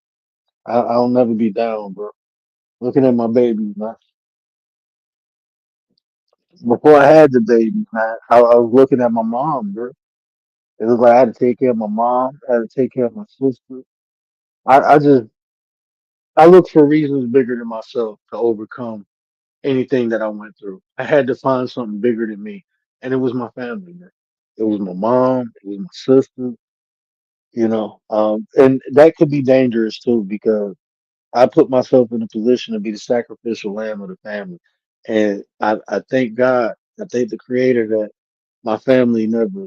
I'll never be down, bro. Looking at my babies, man. Before I had the baby, man, I was looking at my mom, bro. It was like I had to take care of my mom, I had to take care of my sister. I just I look for reasons bigger than myself to overcome anything that I went through. I had to find something bigger than me, and it was my family, man. It was my mom, it was my sister, and that could be dangerous too because I put myself in a position to be the sacrificial lamb of the family, and I thank God, I thank the Creator that my family never,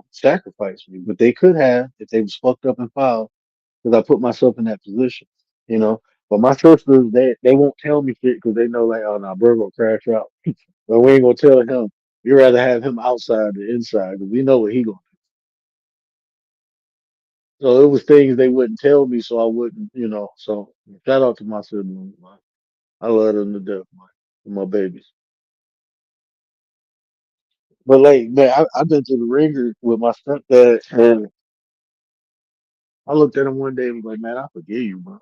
sacrificed me, but they could have if they was fucked up and foul because I put myself in that position, you know. But my sisters, they won't tell me shit because they know like, oh no, bro gonna crash out. But we ain't gonna tell him. We rather have him outside than inside because we know what he gonna. So it was things they wouldn't tell me, so I wouldn't, So shout out to my siblings, man. I love them to death, man. My babies. But like, man, I've been through the ringer with my stepdad, and I looked at him one day and was like, man, I forgive you, bro.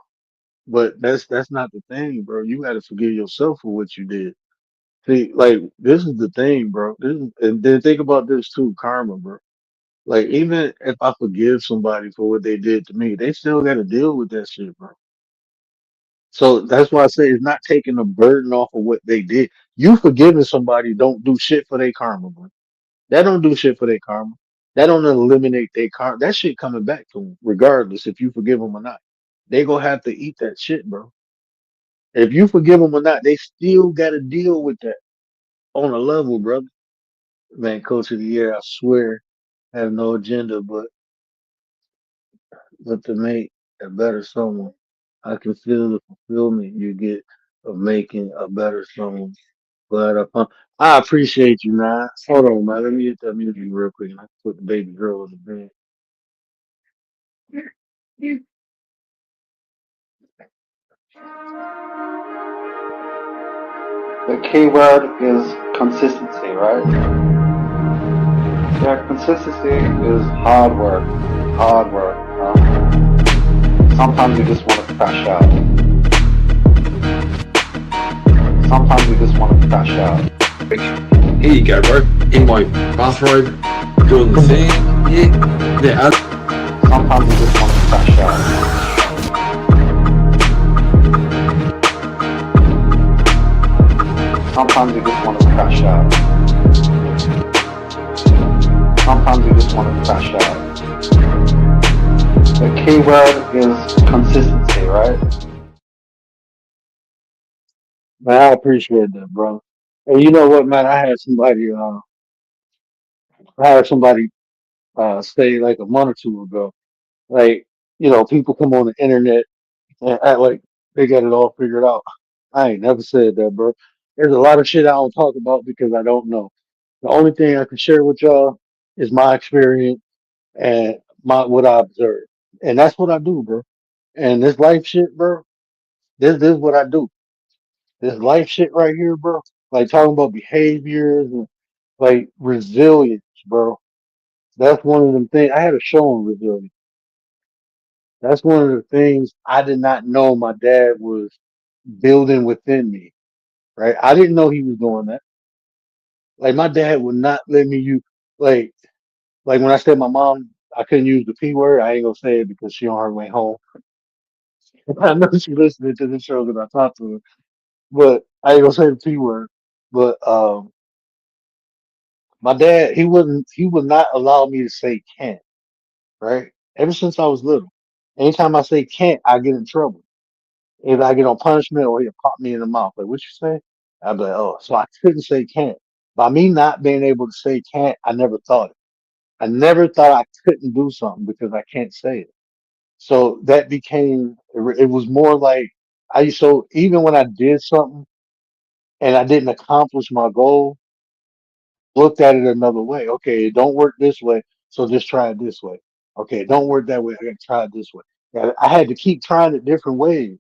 But that's not the thing, bro. You got to forgive yourself for what you did. See, like this is the thing, bro. And then think about this too, karma, bro. Like even if I forgive somebody for what they did to me, they still got to deal with that shit, bro. So that's why I say it's not taking the burden off of what they did. You forgiving somebody don't do shit for their karma, bro. That don't do shit for their karma. That don't eliminate their car. That shit coming back to them, regardless if you forgive them or not. They gonna have to eat that shit, bro. If you forgive them or not, they still got to deal with that on a level, brother. Man, coach of the year, I swear, have no agenda, but to make a better someone. I can feel the fulfillment you get of making a better someone. But I appreciate you, man. Hold on, man. Let me get that music real quick, and I can put the baby girl in the bed. The key word is consistency, right? Yeah, consistency is hard work. Hard work. Sometimes you just want to crash out. Sometimes you just want to crash out. Here you go, bro. In my bathrobe, doing the thing. Yeah. Yeah. Sometimes you just want to crash out. Sometimes you just want to crash out. Sometimes you just want to crash out. The key word is consistency, right? Man, I appreciate that, bro. And you know what, man? I had somebody say like a month or two ago, like, people come on the internet and act like they got it all figured out. I ain't never said that, bro. There's a lot of shit I don't talk about because I don't know. The only thing I can share with y'all is my experience and my what I observed. And that's what I do, bro. And this life shit, bro, this is what I do. This life shit right here, bro. Like talking about behaviors and like resilience, bro. That's one of them things. I had a show on resilience. That's one of the things I did not know my dad was building within me, right? I didn't know he was doing that. Like my dad would not let me use like like when I said my mom I couldn't use the P word, I ain't gonna say it because she on her way home. I know she listening to this show because I talked to her. But I ain't gonna say the P word. But my dad he would not allow me to say can't, right? Ever since I was little. Anytime I say can't, I get in trouble. Either I get on punishment or he'll pop me in the mouth. Like, what you say? I'd be like, oh, so I couldn't say can't. By me not being able to say can't, I never thought it. I never thought I couldn't do something because I can't say it. So that became, it was more like, so even when I did something and I didn't accomplish my goal, looked at it another way. Okay, it don't work this way, so just try it this way. Okay, it don't work that way, I gotta try it this way. Yeah, I had to keep trying it different ways.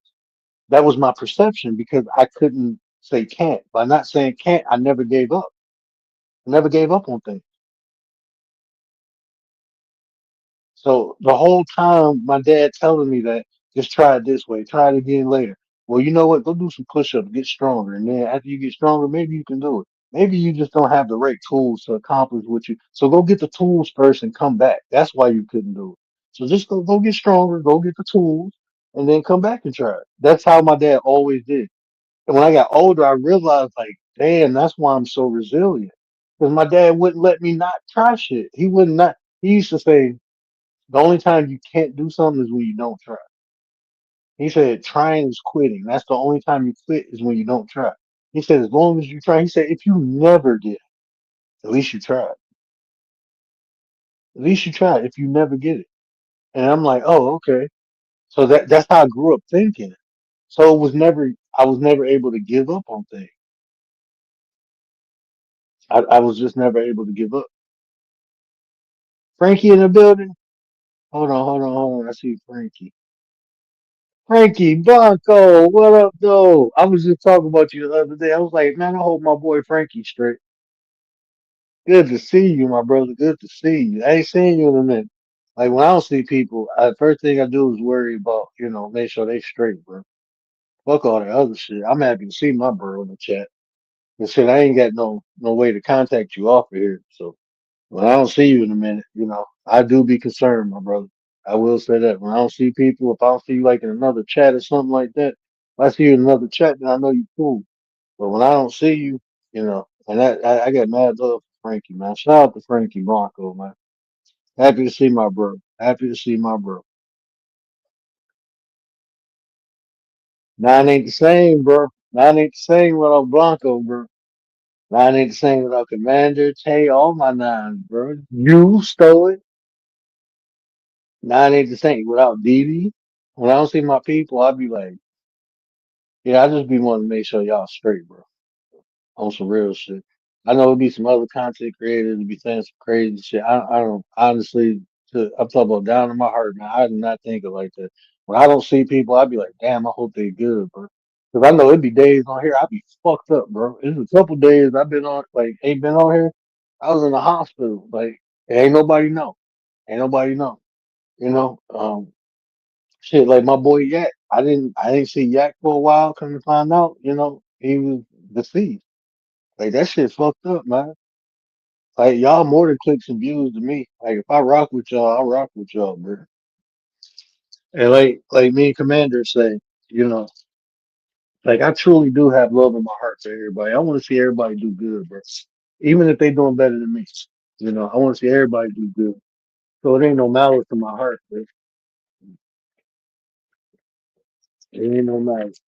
That was my perception because I couldn't say can't. By not saying can't, I never gave up. I never gave up on things. So the whole time, my dad telling me that just try it this way, try it again later. Well, you know what? Go do some push-ups, get stronger, and then after you get stronger, maybe you can do it. Maybe you just don't have the right tools to accomplish what you. So go get the tools first and come back. That's why you couldn't do it. So just go get stronger, go get the tools, and then come back and try it. That's how my dad always did. And when I got older, I realized like, damn, that's why I'm so resilient. Because my dad wouldn't let me not try shit. He would not. He used to say, the only time you can't do something is when you don't try. He said trying is quitting. That's the only time you quit is when you don't try. He said as long as you try. He said if you never get it, at least you tried. At least you tried. If you never get it, and I'm like, oh, okay. So that's how I grew up thinking. So it was never. I was never able to give up on things. I was just never able to give up. Frankie in the building. Hold on. I see Frankie. Frankie Blanco, what up, though? I was just talking about you the other day. I was like, man, I hope my boy Frankie straight. Good to see you, my brother. Good to see you. I ain't seen you in a minute. Like when I don't see people, first thing I do is worry about, make sure they straight, bro. Fuck all that other shit. I'm happy to see my bro in the chat. And shit, I ain't got no way to contact you off of here. So when I don't see you in a minute, I do be concerned, my brother. I will say that. When I don't see people, if I don't see you like in another chat or something like that, if I see you in another chat, then I know you cool. But when I don't see you, and I got mad love for Frankie, man. Shout out to Frankie Blanco, man. Happy to see my bro. Happy to see my bro. Nine ain't the same, bro. Nine ain't the same without Blanco, bro. Nine ain't the same without Commander, Tay, all my nines, bro. You stole it. Nine ain't the same without Didi. When I don't see my people, I be like, yeah, I just be wanting to make sure y'all straight, bro. On some real shit. I know it'd be some other content creators to be saying some crazy shit. I don't honestly. I'm talking about down in my heart, man. I do not think of like that. When I don't see people, I be like, damn, I hope they good, bro. Because I know it'd be days on here I be fucked up, bro. It's a couple days I've been on, like, ain't been on here. I was in the hospital, like, ain't nobody know, ain't nobody know, you know. Shit, like my boy Yak, I didn't see Yak for a while. Come to find out, he was deceased. Like that shit fucked up, man. Like y'all more than clicks and views to me. Like if I rock with y'all, I rock with y'all, bro. And like me and Commander say, you know, like I truly do have love in my heart for everybody. I want to see everybody do good, bro. Even if they doing better than me, I want to see everybody do good. So it ain't no malice in my heart, bro. It ain't no malice.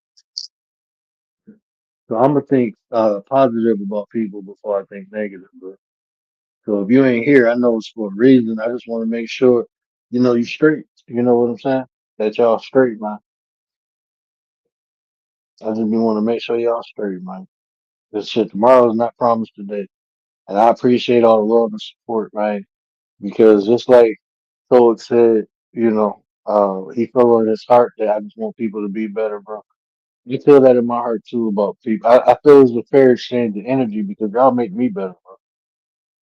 So I'm gonna think positive about people before I think negative, bro. So if you ain't here, I know it's for a reason. I just want to make sure, you straight. You know what I'm saying? That y'all straight, man. I just be want to make sure y'all straight, man. This shit tomorrow is not promised today, and I appreciate all the love and support, right? Because just like Stoic said, he felt in his heart that I just want people to be better, bro. You feel that in my heart too about people. I feel it's a fair exchange of energy because y'all make me better, bro.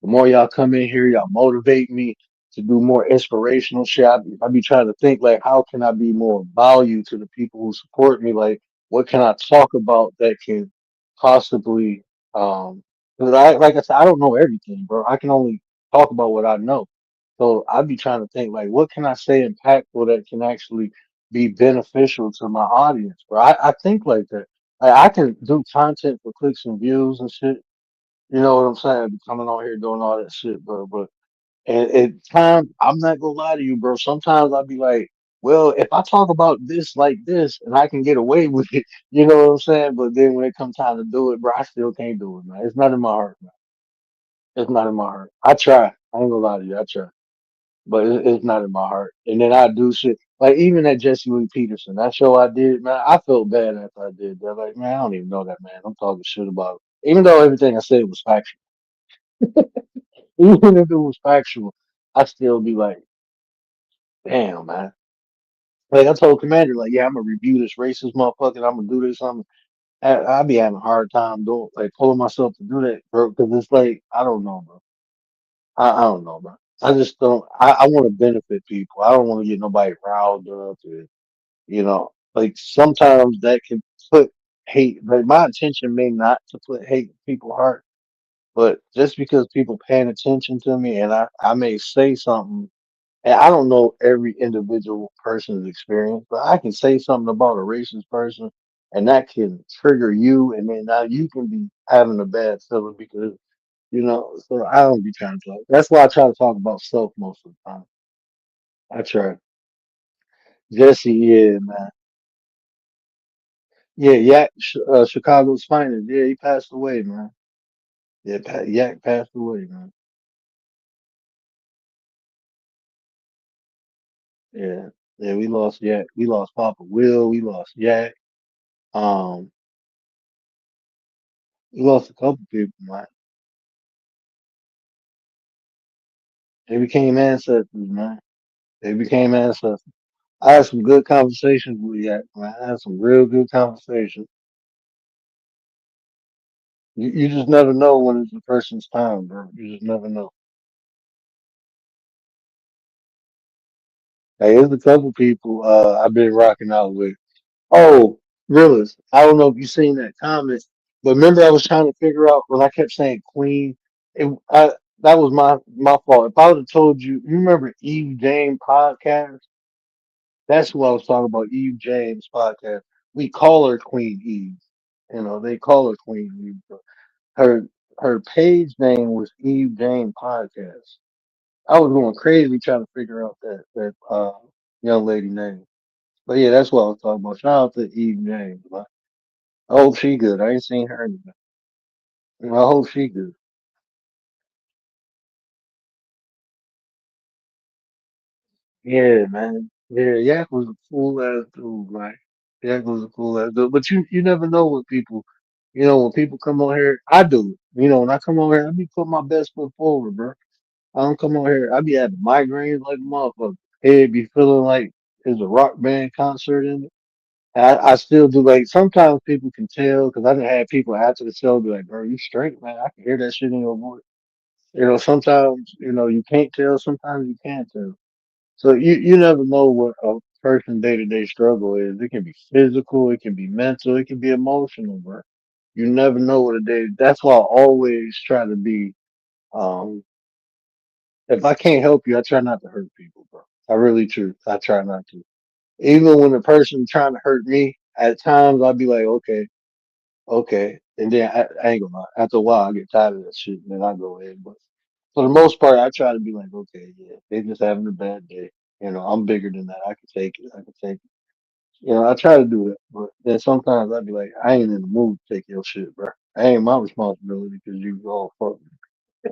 The more y'all come in here, y'all motivate me to do more inspirational shit. I be trying to think like, how can I be more value to the people who support me? Like, what can I talk about that can possibly, 'cause like I said, I don't know everything, bro. I can only talk about what I know. So I'd be trying to think like, what can I say impactful that can actually be beneficial to my audience, bro? I think like that. Like, I can do content for clicks and views and shit, you know what I'm saying? Coming on here doing all that shit, bro. But at times, I'm not gonna lie to you, bro. Sometimes I'll be like, well, if I talk about this like this and I can get away with it, you know what I'm saying? But then when it comes time to do it, bro, I still can't do it, man. It's not in my heart, man. It's not in my heart. I try. I ain't gonna lie to you. I try. But it's not in my heart. And then I do shit. Like even that Jesse Lee Peterson, that show I did, man, I felt bad after I did that. Like, man, I don't even know that man. I'm talking shit about it. Even though everything I said was factual. Even if it was factual, I still be like, damn, man. Like I told Commander, like, yeah, I'm gonna review this racist motherfucker. I'm gonna do this. I be having a hard time doing, like, pulling myself to do that, bro. Because it's like, I don't know, bro. I don't know, bro. I just don't. I want to benefit people. I don't want to get nobody riled up. Like sometimes that can put hate. Like my intention may not to put hate in people's heart, but just because people paying attention to me and I may say something. And I don't know every individual person's experience, but I can say something about a racist person, and that can trigger you, and then now you can be having a bad feeling because So I don't be trying to talk. That's why I try to talk about self most of the time. I try. Jesse, yeah, man, yeah, Yak, Chicago's finest. Yeah, he passed away, man. Yeah, Yak passed away, man. Yeah, yeah, we lost Yak. We lost Papa Will. We lost Yak. Um, we lost a couple people, man. They became ancestors, man. They became ancestors. I had some good conversations with Yak, man. I had some real good conversations. You just never know when it's the person's time, bro. You just never know. Hey, there's a couple people I've been rocking out with. Oh, Realist. I don't know if you seen that comment, but remember I was trying to figure out when I kept saying Queen. That was my fault. If I would have told you, you remember Eve James podcast? That's who I was talking about. Eve James podcast. We call her Queen Eve. They call her Queen Eve. Her her page name was Eve James podcast. I was going crazy trying to figure out that young lady name. But yeah, that's what I was talking about. Shout out to Eve James. Man. I hope she good. I ain't seen her. I hope she good. Yeah, man. Yeah, Yak was a cool ass dude, man. Yak was a cool ass dude. But you never know what people, when people come on here, I do. When I come on here, I be putting my best foot forward, bro. I don't come on here. I be having migraines like a motherfucker. Head be feeling like there's a rock band concert in it. I still do like sometimes people can tell because I done had people after the show be like, bro, you straight, man. I can hear that shit in your voice. Sometimes, you can't tell, sometimes you can tell. So you never know what a person's day to day struggle is. It can be physical, it can be mental, it can be emotional, bro. You never know what a day. That's why I always try to be. Um, if I can't help you, I try not to hurt people, bro. I really true. I try not to. Even when the person trying to hurt me, at times I'll be like, okay, okay, and then I ain't gonna lie. After a while, I get tired of that shit, and then I go ahead. But for the most part, I try to be like, okay, yeah, they just having a bad day. I'm bigger than that. I can take it. I can take it. I try to do that, but then sometimes I'd be like, I ain't in the mood to take your shit, bro. I ain't my responsibility because you all fuck me.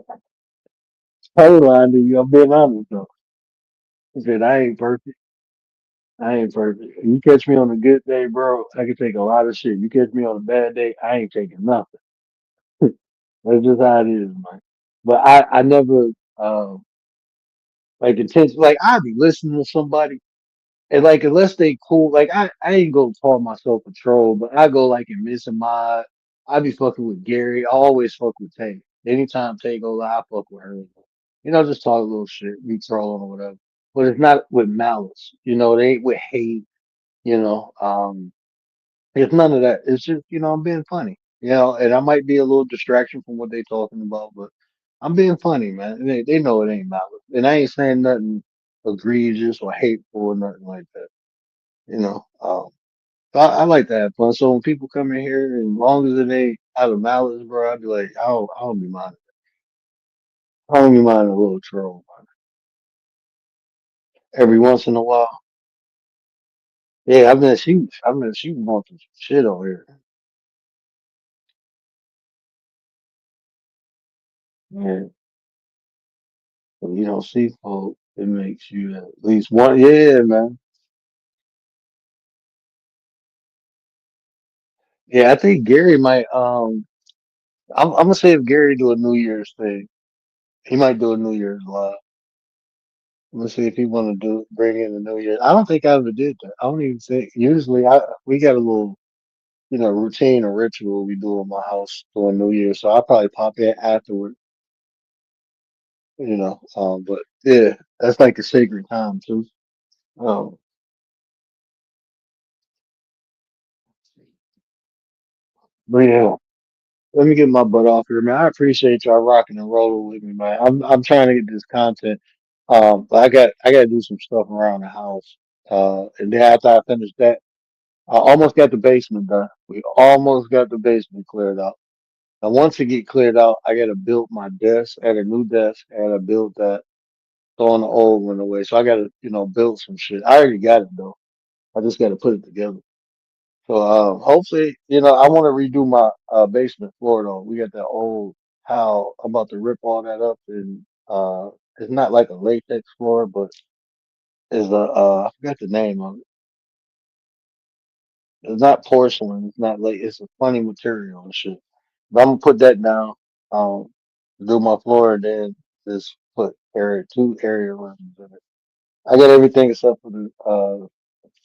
I ain't lying to you. I'm being honest though. I said I ain't perfect. I ain't perfect. You catch me on a good day, bro. I can take a lot of shit. You catch me on a bad day, I ain't taking nothing. That's just how it is, man. But I never like intense. Like I'd be listening to somebody. And like unless they cool, like I ain't gonna call myself a troll, but I go like in missing my I be fucking with Gary. I always fuck with Tay. Anytime Tay go live, I fuck with her. Just talk a little shit, be trolling or whatever. But it's not with malice. It ain't with hate, you know. It's none of that. It's just, I'm being funny. And I might be a little distraction from what they talking about, but I'm being funny, man. And they know it ain't malice. And I ain't saying nothing egregious or hateful or nothing like that. You know. I like to have fun. So when people come in here, and long as it ain't out of malice, bro, I'd be like, I don't be minding. I don't be minding a little troll, man. Every once in a while. Yeah, I mean, she going through some shit over here. Yeah, but you don't see folk, it makes you at least one. Yeah, man. Yeah, I think Gary might. I'm gonna say if Gary do a New Year's thing, he might do a New Year's live. I'm gonna see if he want to bring in the New Year. I don't think I ever did that. I don't even think. Usually, we got a little routine or ritual we do in my house for New Year. So I'll probably pop in afterward, but yeah, that's like a sacred time too. Um, but yeah, let me get my butt off here, man. I appreciate y'all rocking and rolling with me, man. I'm trying to get this content. But I got to do some stuff around the house. And then after I finish that, I almost got the basement done. We almost got the basement cleared out. Now once it get cleared out, I got to build my desk, add a new desk, and I built that. Throwing the old one away. So I gotta, build some shit. I already got it though. I just gotta put it together. So hopefully, I want to redo my basement floor though. We got that old how I'm about to rip all that up and it's not like a latex floor, but is a I forgot the name of it. It's not porcelain, it's not like it's a funny material and shit. But I'm gonna put that down, um, do my floor and then just put two area rooms in it. I got everything except for the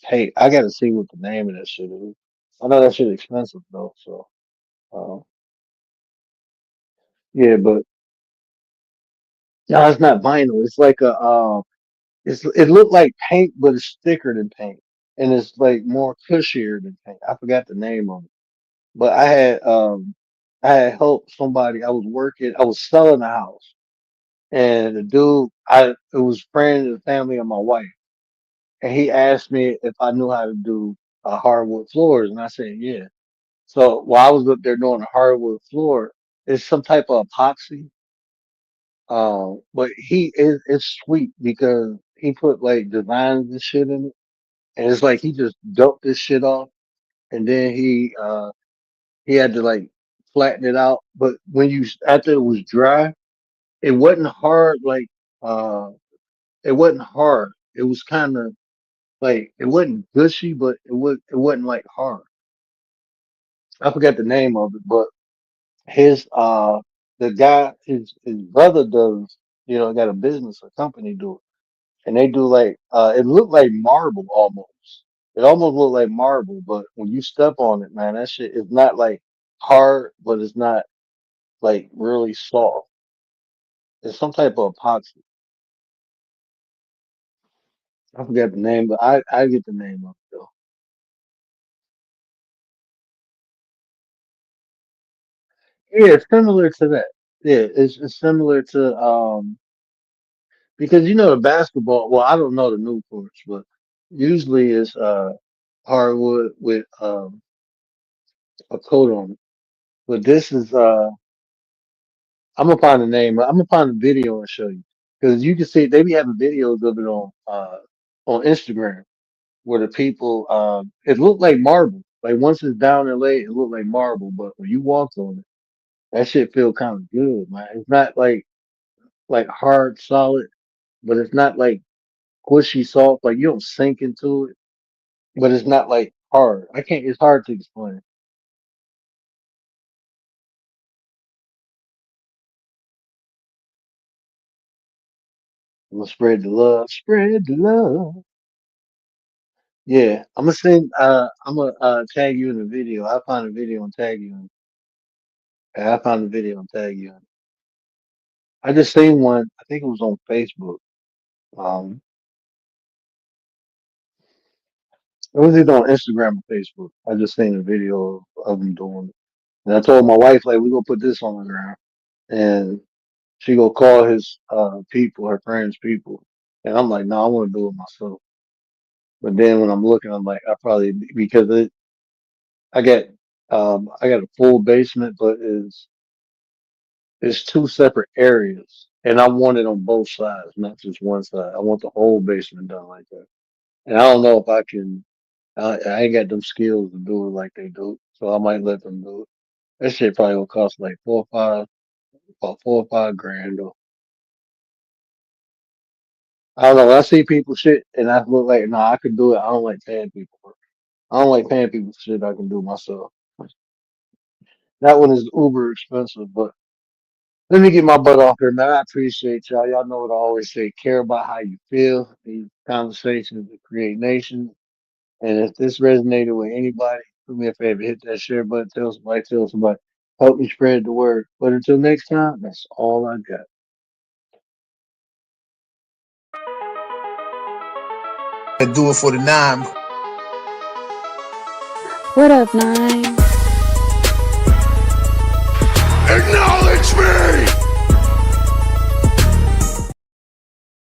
hey, I gotta see what the name of that shit is. I know that shit expensive though, so uh, yeah, but no, it's not vinyl. It's like it looked like paint, but it's thicker than paint, and it's like more cushier than paint. I forgot the name of it, but I had helped somebody. I was selling a house, and the dude, it was friends and family of my wife, and he asked me if I knew how to do hardwood floors, and I said yeah. So while I was up there doing the hardwood floor, it's some type of epoxy. But he is it's sweet because he put like designs and shit in it, and it's like he just dumped this shit off, and then he had to like flatten it out. But when you after it was dry, it wasn't hard uh it wasn't hard. It was kind of like it wasn't gushy, but it wasn't like hard. I forgot the name of it, but his the guy his brother does got a business, a company do it, and they do like it looked like marble almost. It almost looked like marble, but when you step on it, man, that shit is not like hard, but it's not like really soft. It's some type of epoxy. I forgot the name, but I get the name of it though. Yeah, it's similar to that. Yeah, it's similar to because the basketball. Well, I don't know the new courts, but usually it's hardwood with a coat on it. But this is I'm gonna find the name. I'm gonna find the video and show you because you can see they be having videos of it on Instagram where the people it looked like marble. Like once it's down and laid, it looked like marble. But when you walk on it, that shit feel kind of good, man. It's not like hard solid, but it's not like squishy soft. Like you don't sink into it, but it's not like hard. I can't. It's hard to explain. I'm gonna spread the love. Spread the love. Yeah, I'm gonna send. I'm gonna tag you in the video. I found a video and tag you. I found the video and tag you. I just seen one. I think it was on Facebook. Um, it was either on Instagram or Facebook. I just seen a video of them doing it, and I told my wife like we gonna put this on the ground, and she gonna call his people, her friends' people, and I'm like, no, I want to do it myself. But then when I'm looking, I'm like, I probably because I got I got a full basement, but it's two separate areas, and I want it on both sides, not just one side. I want the whole basement done like that. And I don't know if I can. I ain't got them skills to do it like they do, so I might let them do it. That shit probably gonna cost like about 4 or 5 grand. Though I don't know. When I see people shit, and I look like, nah, I could do it. I don't like paying people. I don't like paying people for shit I can do myself. That one is uber expensive, but let me get my butt off here, man. I appreciate y'all. Y'all know what I always say. Care about how you feel. These conversations that create nations. And if this resonated with anybody, do me a favor, hit that share button, tell somebody. Help me spread the word. But until next time, that's all I got. And do it for the nine. What up, Nine? Acknowledge me!